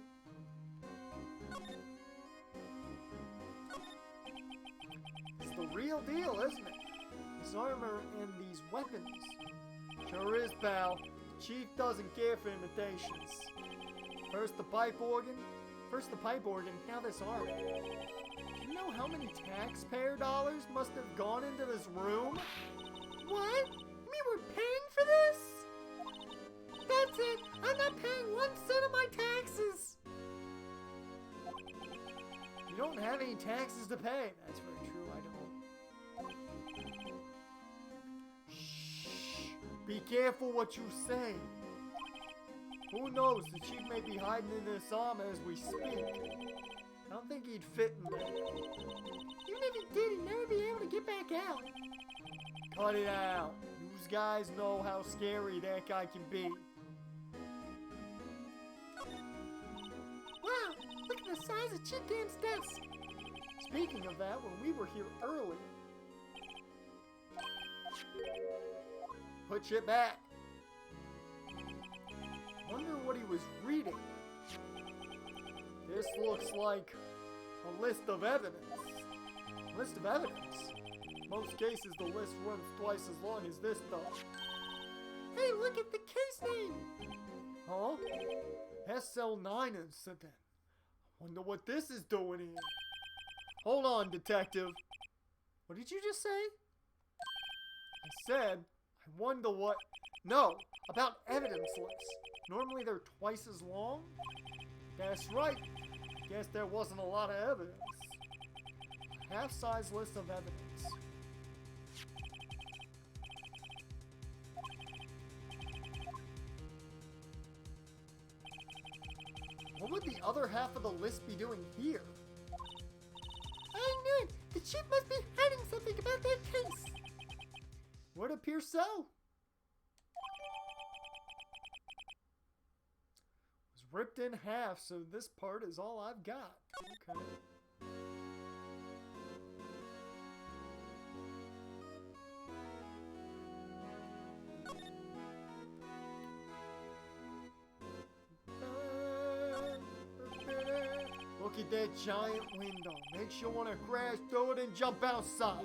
Speaker 1: It's the real deal, isn't it? This armor and these weapons. Sure is, pal. The chief doesn't care for imitations. First the pipe organ, now this armor. Do you know how many taxpayer dollars must have gone into this room?
Speaker 3: What? You mean we're paying for this? That's it. I'm not paying 1 cent of my taxes.
Speaker 1: You don't have any taxes to pay. That's very true, I don't. Shh. Be careful what you say. Who knows, the chief may be hiding in this armor as we speak. I don't think he'd fit in there.
Speaker 3: Even if he did, he'd never be able to get back out.
Speaker 1: Cut it out. You guys know how scary that guy can be.
Speaker 3: Wow, look at the size of Chief Gant's desk.
Speaker 1: Speaking of that, when we were here earlier... Put shit back. Wonder what he was reading. This looks like a list of evidence. List of evidence? In most cases, the list runs twice as long as this does.
Speaker 3: Hey, look at the case name.
Speaker 1: Huh? SL9 incident. I wonder what this is doing here. Hold on, detective. What did you just say? I said, I wonder what... No, about evidence lists. Normally they're twice as long. That's right. Guess there wasn't a lot of evidence. A half-size list of evidence. What would the other half of the list be doing here?
Speaker 3: I knew it. The chief must be hiding something about that case.
Speaker 1: Would appear so. It was ripped in half, so this part is all I've got. Okay. Look at that giant window. Makes you want to crash through it and jump outside.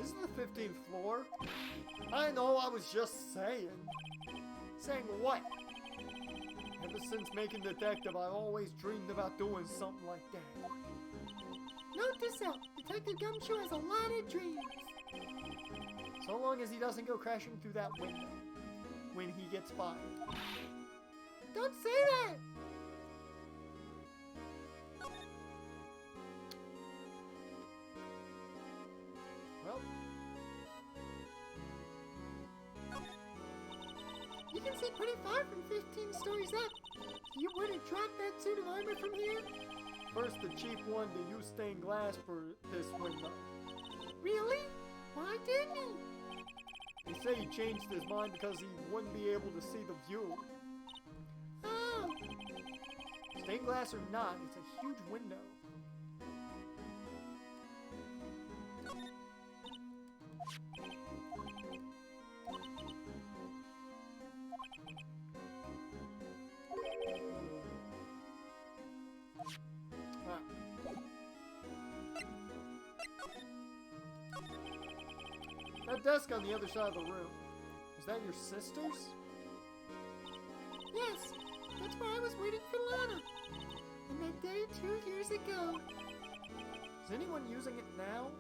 Speaker 1: Isn't the 15th floor? I know, I was just saying. Saying what? Ever since making Detective, I've always dreamed about doing something like that.
Speaker 3: Note this out. Detective Gumshoe has a lot of dreams.
Speaker 1: So long as he doesn't go crashing through that window when he gets fired.
Speaker 3: Don't say that!
Speaker 1: Well,
Speaker 3: you can see pretty far from 15 stories up. You wouldn't drop that suit of armor from here?
Speaker 1: first the chief wanted to use stained glass for this window.
Speaker 3: Really? Why didn't he?
Speaker 1: They say he changed his mind because he wouldn't be able to see the view.
Speaker 3: Oh,
Speaker 1: Stained glass or not, it's a huge window. Ah. That desk on the other side of the room, is that your sister's?
Speaker 3: yes. That's where I was waiting for Lana. And that day 2 years ago.
Speaker 1: Is anyone using it now?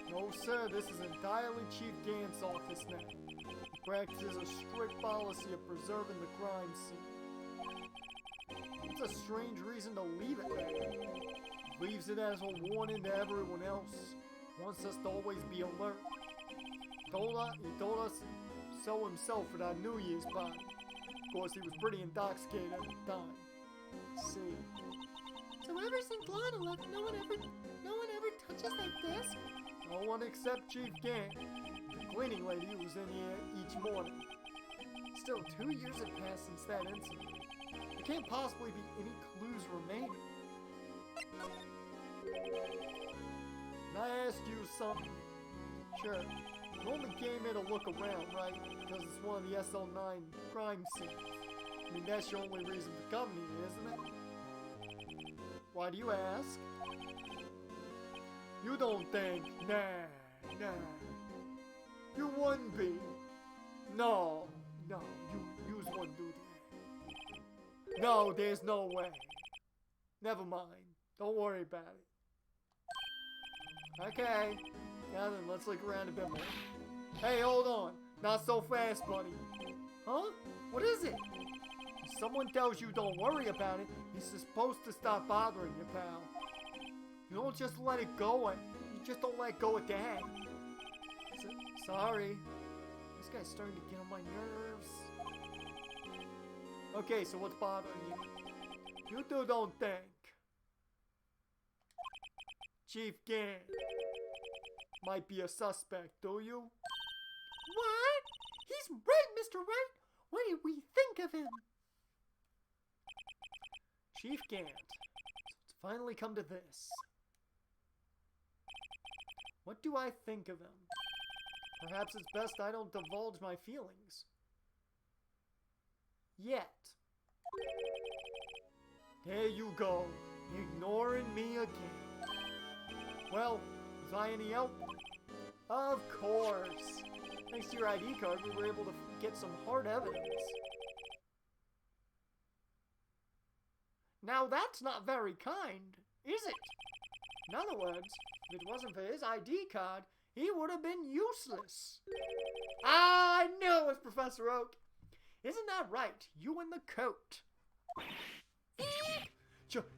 Speaker 1: No, sir, this is entirely Chief Gant's office now. He practices a strict policy of preserving the crime scene. It's a strange reason to leave it there. He leaves it as a warning to everyone else. Wants us to always be alert. He told us so himself at our New Year's party. Of course, he was pretty intoxicated at the time. See.
Speaker 3: So ever since Lana left, no one ever touches that desk?
Speaker 1: No one except Chief Gant, the cleaning lady who was in here each morning. Still, 2 years have passed since that incident. There can't possibly be any clues remaining. Can I ask you something? Sure. You only came here to look around, right? Because it's one of the SL9 crime scenes. I mean, that's your only reason for coming here, isn't it? Why do you ask? You don't think? Nah. You wouldn't be. No, you wouldn't do that. No, there's no way. Never mind. Don't worry about it. Okay. Now then, let's look around a bit more. Hey, hold on. Not so fast, buddy. Huh? What is it? If someone tells you don't worry about it, he's supposed to stop bothering you, pal. You don't just let it go, you just don't let go of that. Sorry. This guy's starting to get on my nerves. Okay, so what's bothering you? You two don't think. Chief Gant might be a suspect, do you?
Speaker 3: What? He's right, Mr. Wright. What did we think of him?
Speaker 1: Chief Gant. So it's finally come to this. What do I think of him? Perhaps it's best I don't divulge my feelings. Yet. There you go. Ignoring me again. Well, was I any help? Of course. Thanks to your ID card, we were able to get some hard evidence. Now that's not very kind, is it? In other words, if it wasn't for his ID card, he would have been useless. Ah, I knew it was Professor Oak. Isn't that right? You in the coat.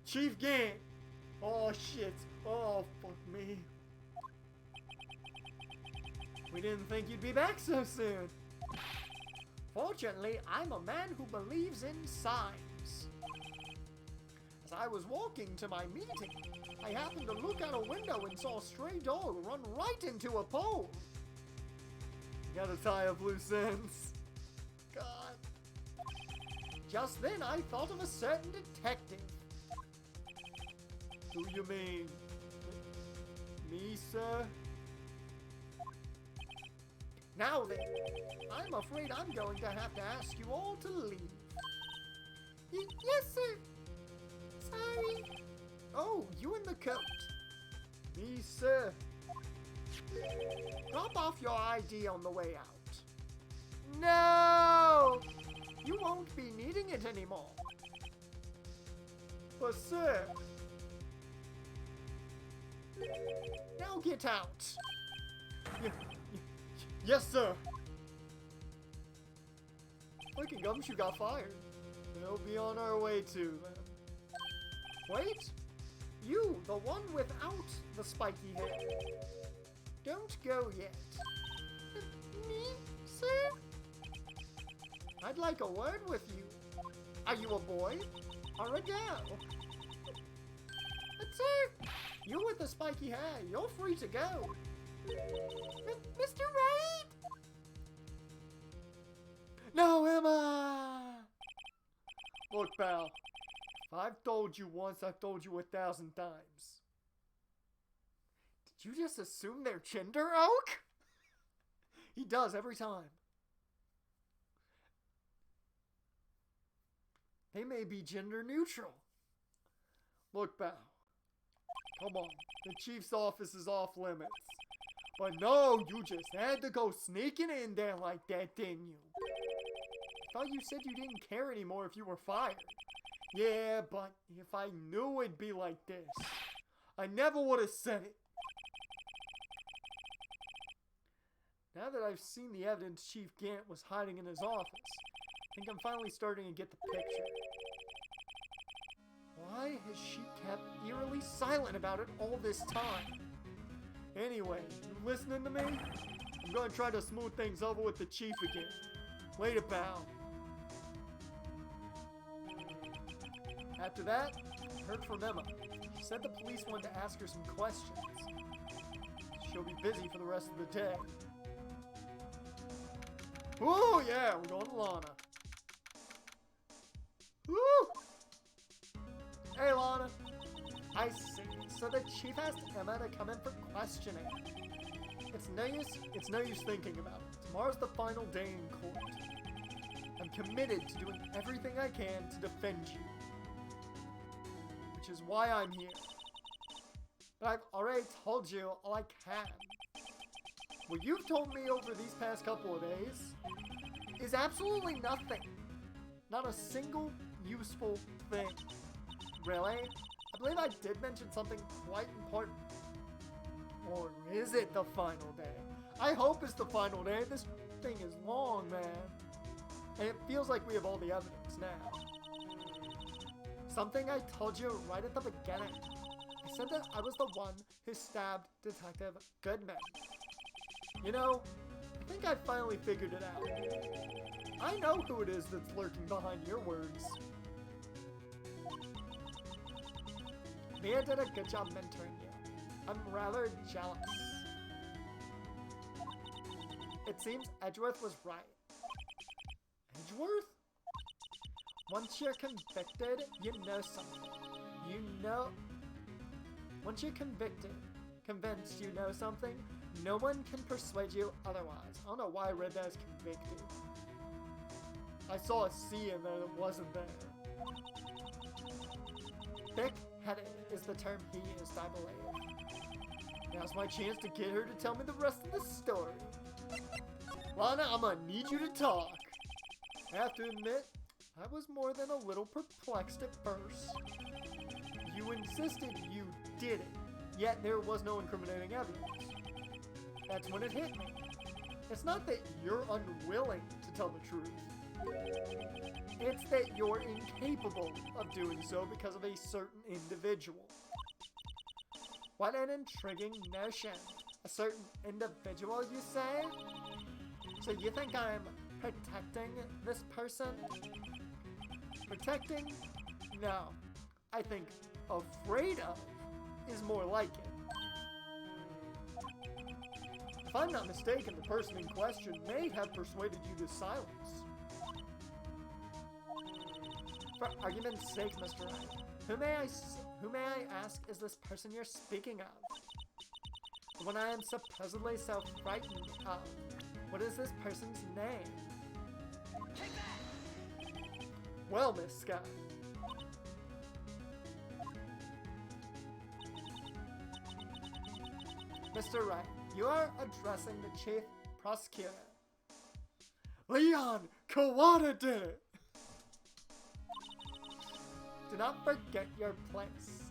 Speaker 1: Chief Gant. Oh, shit. Oh, fuck me. We didn't think you'd be back so soon. Fortunately, I'm a man who believes in signs. As I was walking to my meeting, I happened to look out a window and saw a stray dog run right into a pole. Gotta tie up loose ends. God. Just then, I thought of a certain detective. Who you mean? Me, sir? Now then, I'm afraid I'm going to have to ask you all to leave.
Speaker 3: Yes, sir. Sorry.
Speaker 1: Oh, you in the coat. Me, sir. Drop off your ID on the way out. No! You won't be needing it anymore. But, sir. Now get out. Yes, sir. Look at Gumshoe got fired. We'll be on our way to them. Wait! You, the one without the spiky hair. Don't go yet.
Speaker 3: Me, sir?
Speaker 1: I'd like a word with you. Are you a boy or a girl?
Speaker 3: Sir?
Speaker 1: You with the spiky hair, you're free to go.
Speaker 3: Mr. Wright?
Speaker 1: No, Emma! Look, pal. If I've told you once, I've told you 1,000 times. Did you just assume they're gender, Oak? He does every time. They may be gender neutral. Look, pal. Come on. The chief's office is off limits. But no, you just had to go sneaking in there like that, didn't you? thought you said you didn't care anymore if you were fired. Yeah, but if I knew it'd be like this, I never would have said it. Now that I've seen the evidence Chief Gant was hiding in his office, I think I'm finally starting to get the picture. Why has she kept eerily silent about it all this time? Anyway, you listening to me? I'm going to try to smooth things over with the Chief again. Later, pal. After that, I heard from Emma. She said the police wanted to ask her some questions. She'll be busy for the rest of the day. Oh yeah, we're going to Lana. Woo! Hey Lana. I see. So the Chief asked Emma to come in for questioning. It's no use thinking about it. Tomorrow's the final day in court. I'm committed to doing everything I can to defend you. Which is why I'm here. But I've already told you all I can. What you've told me over these past couple of days is absolutely nothing. Not a single useful thing. Really? I believe I did mention something quite important. Or is it the final day? I hope it's the final day. This thing is long, man. And it feels like we have all the evidence now. Something I told you right at the beginning. I said that I was the one who stabbed Detective Goodman. You know, I think I finally figured it out. I know who it is that's lurking behind your words. Mia did a good job mentoring you. I'm rather jealous. It seems Edgeworth was right. Edgeworth? Once you're convicted, you know something. You know... Once you're convinced you know something, no one can persuade you otherwise. I don't know why I read that as convicted. I saw a C in there that wasn't there. Thick-headed is the term he used, I believe. Now's my chance to get her to tell me the rest of the story. Lana, I'm gonna need you to talk. I have to admit, I was more than a little perplexed at first. You insisted you did it, yet there was no incriminating evidence. That's when it hit me. It's not that you're unwilling to tell the truth. It's that you're incapable of doing so because of a certain individual. What an intriguing notion. A certain individual, you say? So you think I'm protecting this person? Protecting? No. I think afraid of is more like it. If I'm not mistaken, the person in question may have persuaded you to silence. For argument's sake, Mr. Wright, who may I ask is this person you're speaking of? The one I am supposedly so frightened of. What is this person's name?
Speaker 2: Take that!
Speaker 1: Well, Miss Scott. Mr. Wright, you are addressing the chief prosecutor. Leon Kawada did it! Do not forget your place.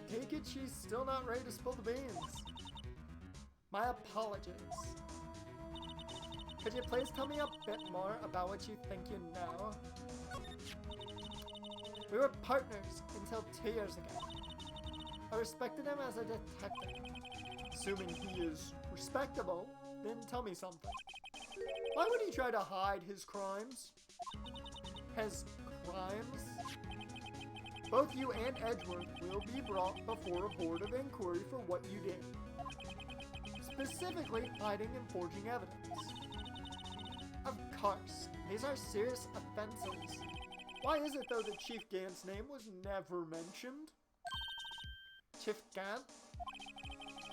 Speaker 1: Take it she's still not ready to spill the beans. My apologies. Could you please tell me a bit more about what you think you know? We were partners until 2 years ago. I respected him as a detective. Assuming he is respectable, then tell me something. Why would he try to hide his crimes? His crimes? Both you and Edgeworth will be brought before a board of inquiry for what you did. Specifically, hiding and forging evidence. Of course, these are serious offenses. Why is it, though, that Chief Gant's name was never mentioned? Chief Gant?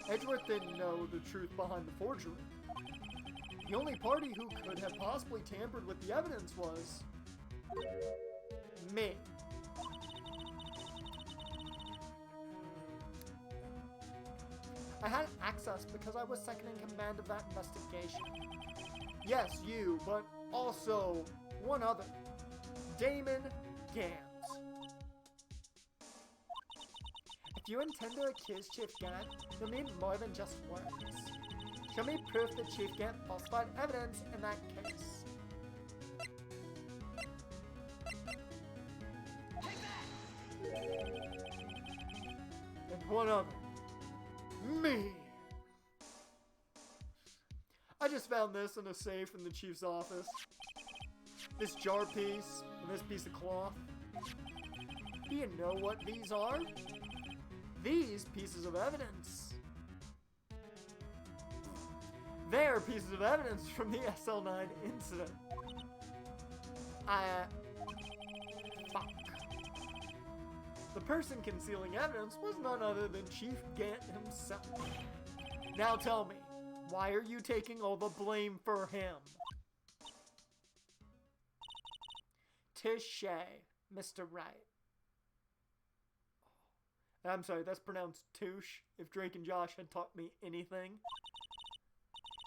Speaker 1: Edgeworth didn't know the truth behind the forgery. The only party who could have possibly tampered with the evidence was... me. I had access because I was second in command of that investigation. Yes, you, but also one other. Damon Gant.
Speaker 3: If you intend to accuse Chief Gant, you'll need more than just words. Show me proof that Chief Gant falsified evidence in that case.
Speaker 2: Take that!
Speaker 1: And one other. Me. I just found this in a safe in the chief's office. This jar piece and this piece of cloth. Do you know what these are? These pieces of evidence. They're pieces of evidence from the SL9 incident. Fuck. The person concealing evidence was none other than Chief Gant himself. Now tell me, why are you taking all the blame for him?
Speaker 3: Touché, Mr. Wright.
Speaker 1: I'm sorry, that's pronounced touche, if Drake and Josh had taught me anything.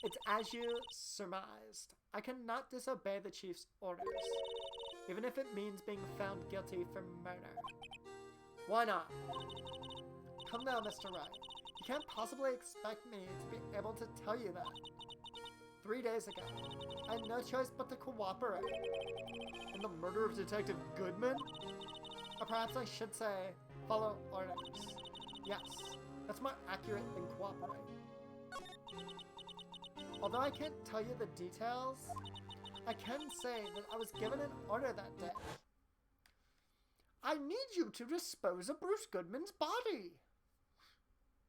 Speaker 3: It's as you surmised. I cannot disobey the chief's orders, even if it means being found guilty for murder.
Speaker 1: Why not?
Speaker 3: Come now, Mr. Wright. You can't possibly expect me to be able to tell you that. 3 days ago, I had no choice but to cooperate.
Speaker 1: In the murder of Detective Goodman?
Speaker 3: Or perhaps I should say, follow orders. Yes, that's more accurate than cooperate. Although I can't tell you the details, I can say that I was given an order that day.
Speaker 1: I need you to dispose of Bruce Goodman's body.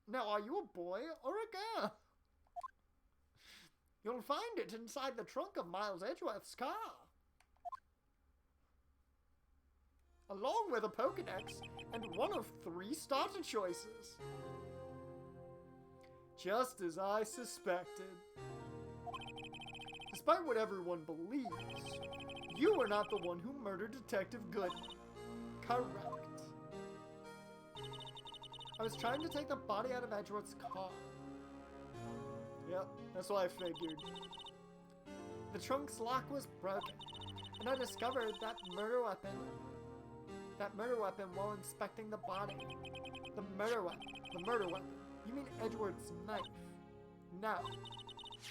Speaker 1: Now, are you a boy or a girl? You'll find it inside the trunk of Miles Edgeworth's car. Along with a Pokedex and one of 3 starter choices. Just as I suspected. Despite what everyone believes, you were not the one who murdered Detective Goodman.
Speaker 3: Correct. I was trying to take the body out of Edgeworth's car.
Speaker 1: Yep, that's what I figured.
Speaker 3: The trunk's lock was broken, and I discovered that murder weapon while inspecting the body. The murder weapon. You mean Edgeworth's knife? No.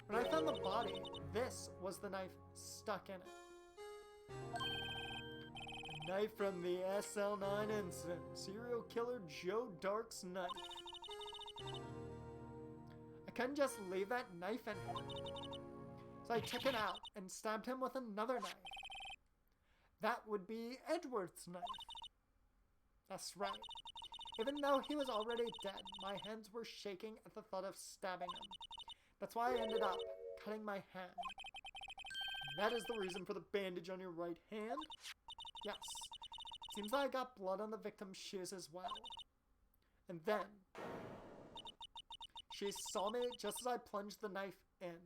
Speaker 3: When I found the body, this was the knife stuck in it.
Speaker 1: A knife from the SL9 incident. Serial killer Joe Darke's knife.
Speaker 3: I couldn't just leave that knife in him. So I took it out and stabbed him with another knife. That would be Edgeworth's knife. That's right. Even though he was already dead, my hands were shaking at the thought of stabbing him. That's why I ended up cutting my hand.
Speaker 1: That is the reason for the bandage on your right hand?
Speaker 3: Yes. Seems like I got blood on the victim's shoes as well. And then, she saw me just as I plunged the knife in.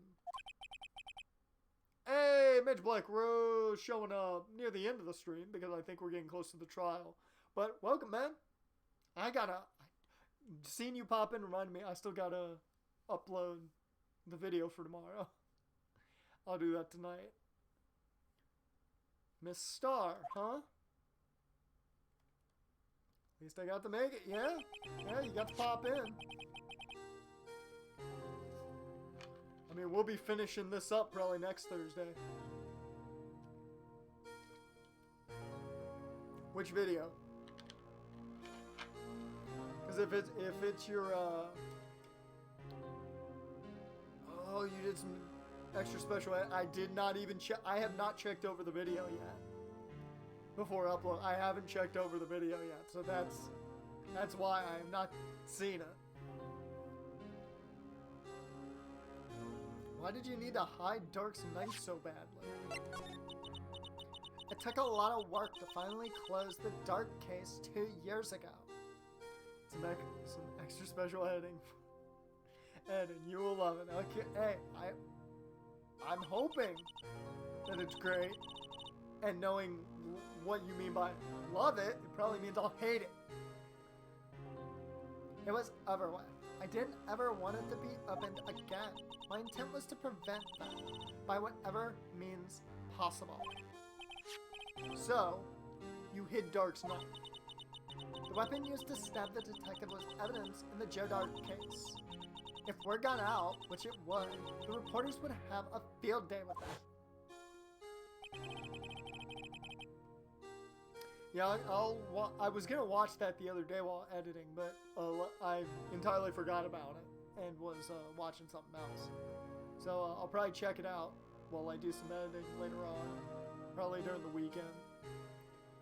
Speaker 1: Hey, Mitch Black Rose showing up near the end of the stream because I think we're getting close to the trial. But welcome, man. Seeing you pop in reminded me I still gotta upload the video for tomorrow. I'll do that tonight. Miss Star, huh? At least I got to make it, yeah? Yeah, you got to pop in. I mean, we'll be finishing this up probably next Thursday. Which video? Because if it's your, oh, you did some extra special. I did not even check. I have not checked over the video yet. Before upload, I haven't checked over the video yet. So that's why I have not seen it. Why did you need to hide Darke's knife so badly?
Speaker 3: It took a lot of work to finally close the Darke case 2 years ago.
Speaker 1: Some extra special editing. Editing, you will love it. Okay, hey, I'm hoping that it's great. And knowing what you mean by love it, it probably means I'll hate it.
Speaker 3: It was over with. I didn't ever want it to be opened again. My intent was to prevent that by whatever means possible.
Speaker 1: So, you hid Darke's knife.
Speaker 3: The weapon used to stab the detective was evidence in the Joe Darke case. If word got out, which it would, the reporters would have a field day with it.
Speaker 1: Yeah, I was gonna watch that the other day while editing, but I entirely forgot about it and was watching something else. So I'll probably check it out while I do some editing later on, probably during the weekend.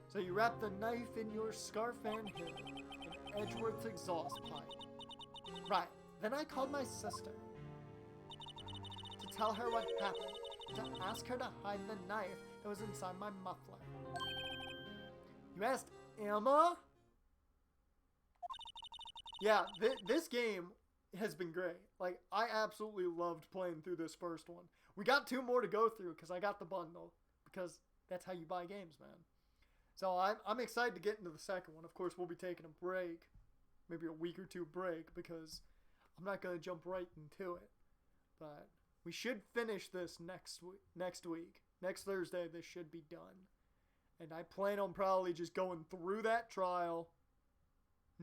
Speaker 1: So you wrap the knife in your scarf and hood in Edgeworth's exhaust pipe.
Speaker 3: Right. Then I called my sister to tell her what happened, to ask her to hide the knife that was inside my muffler.
Speaker 1: You asked Emma? Yeah, this game has been great. Like, I absolutely loved playing through this first one. We got 2 more to go through because I got the bundle. Because that's how you buy games, man. So I'm excited to get into the second one. Of course, we'll be taking a break. Maybe a week or 2 break because I'm not going to jump right into it. But we should finish this next week. Next Thursday, this should be done. And I plan on probably just going through that trial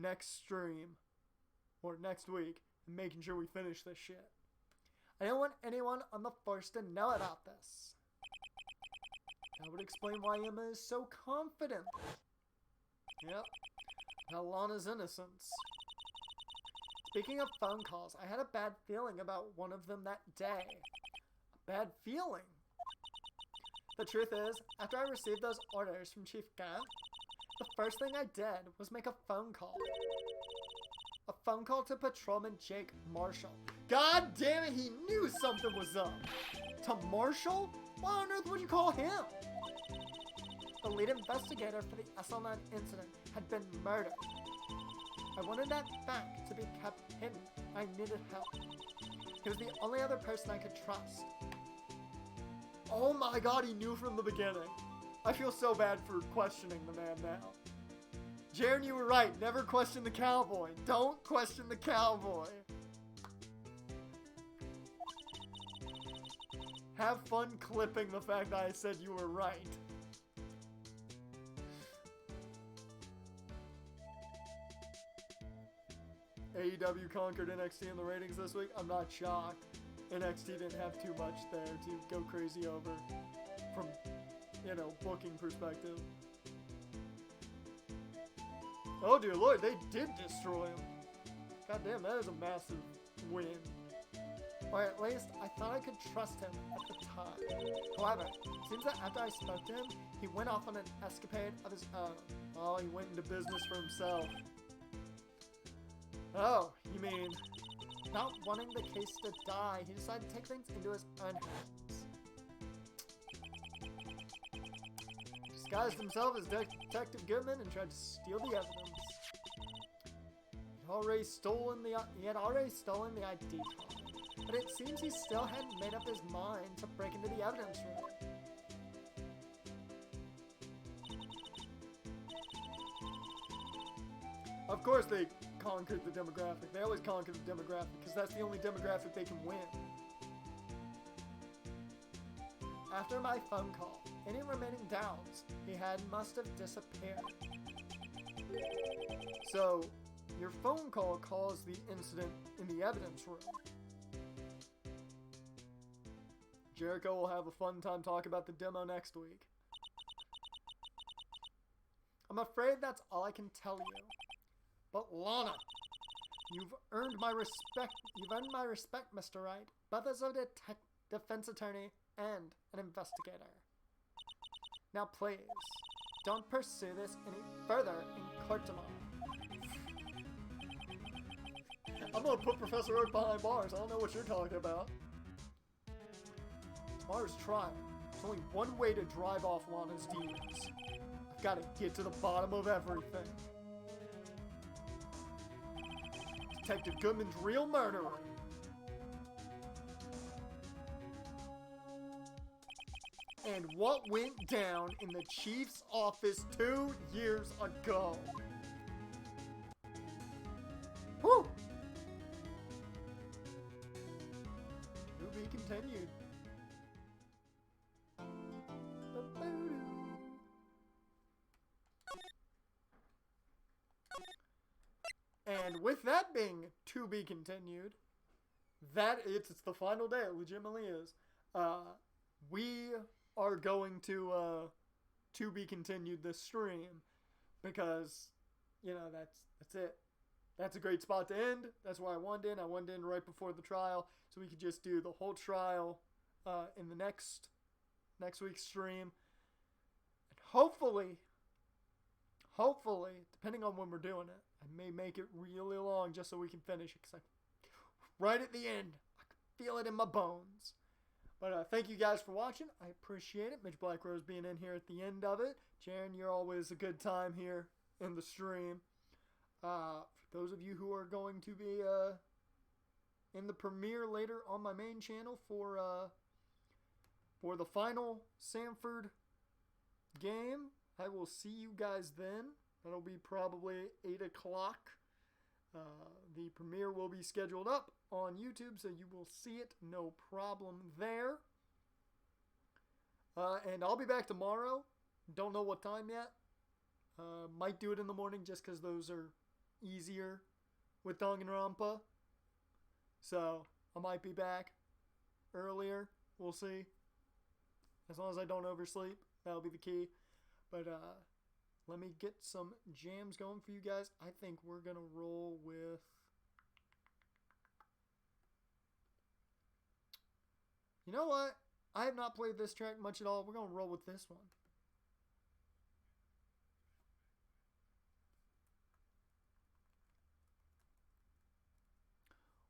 Speaker 1: next stream or next week and making sure we finish this shit.
Speaker 3: I don't want anyone on the force to know about this.
Speaker 1: That would explain why Emma is so confident. Yep. Now Lana's innocence.
Speaker 3: Speaking of phone calls, I had a bad feeling about one of them that day.
Speaker 1: A bad feeling?
Speaker 3: The truth is, after I received those orders from Chief Gant, the first thing I did was make a phone call. A phone call to Patrolman Jake Marshall.
Speaker 1: God damn it, he knew something was up. To Marshall? Why on earth would you call him?
Speaker 3: The lead investigator for the SL9 incident had been murdered. I wanted that fact to be kept hidden. I needed help. He was the only other person I could trust.
Speaker 1: Oh my god, he knew from the beginning. I feel so bad for questioning the man now. Jaren, you were right. Never question the cowboy. Don't question the cowboy. Have fun clipping the fact that I said you were right. AEW conquered NXT in the ratings this week. I'm not shocked. NXT didn't have too much there to go crazy over from, booking perspective. Oh dear lord, they did destroy him. God damn, that is a massive win.
Speaker 3: Or at least, I thought I could trust him at the time. However, it seems that after I spoke to him, he went off on an escapade of his own.
Speaker 1: Oh, he went into business for himself. Oh, you mean...
Speaker 3: Not wanting the case to die, he decided to take things into his own hands.
Speaker 1: Disguised himself as Detective Goodman and tried to steal the evidence. He had already stolen the ID card.
Speaker 3: But it seems he still hadn't made up his mind to break into the evidence room.
Speaker 1: Of course they conquered the demographic. They always conquer the demographic because that's the only demographic they can win.
Speaker 3: After my phone call, any remaining doubts he had must have disappeared.
Speaker 1: So, your phone call caused the incident in the evidence room. Jericho will have a fun time talking about the demo next week.
Speaker 3: I'm afraid that's all I can tell you.
Speaker 1: But Lana, you've earned my respect.
Speaker 3: You've earned my respect, Mr. Wright, both as a defense attorney and an investigator. Now please, don't pursue this any further in court tomorrow.
Speaker 1: I'm gonna put Professor Oak behind bars. I don't know what you're talking about. Tomorrow's trial. There's only one way to drive off Lana's demons. I've got to get to the bottom of everything. Detective Goodman's real murderer. And what went down in the chief's office 2 years ago. Whew! continued. And with that being to be continued, it's the final day. It legitimately is. We are going to be continued this stream because, you know, that's it. That's a great spot to end. That's why I wanted in. I wanted in right before the trial, so we could just do the whole trial in the next week's stream. And hopefully, depending on when we're doing it, I may make it really long just so we can finish it. Because right at the end, I can feel it in my bones. But thank you guys for watching. I appreciate it. Mitch Blackrose being in here at the end of it. Jaren, you're always a good time here in the stream. For those of you who are going to be in the premiere later on my main channel for the final Samford game, I will see you guys then. That'll be probably 8 o'clock. The premiere will be scheduled up on YouTube, so you will see it, no problem there. And I'll be back tomorrow. Don't know what time yet. Might do it in the morning just because those are easier with Danganronpa. So I might be back earlier. We'll see. As long as I don't oversleep, that'll be the key. But let me get some jams going for you guys. I think we're going to roll with... You know what? I have not played this track much at all. We're going to roll with this one.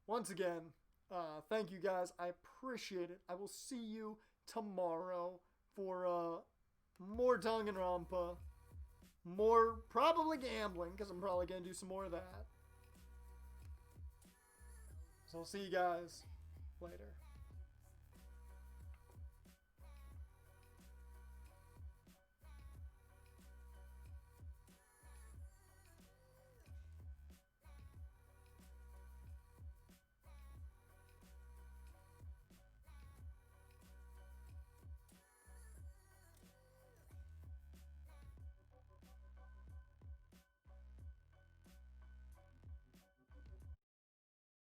Speaker 1: Once again, thank you guys. I appreciate it. I will see you tomorrow for more Danganronpa. More probably gambling, because I'm probably going to do some more of that. So I'll see you guys later.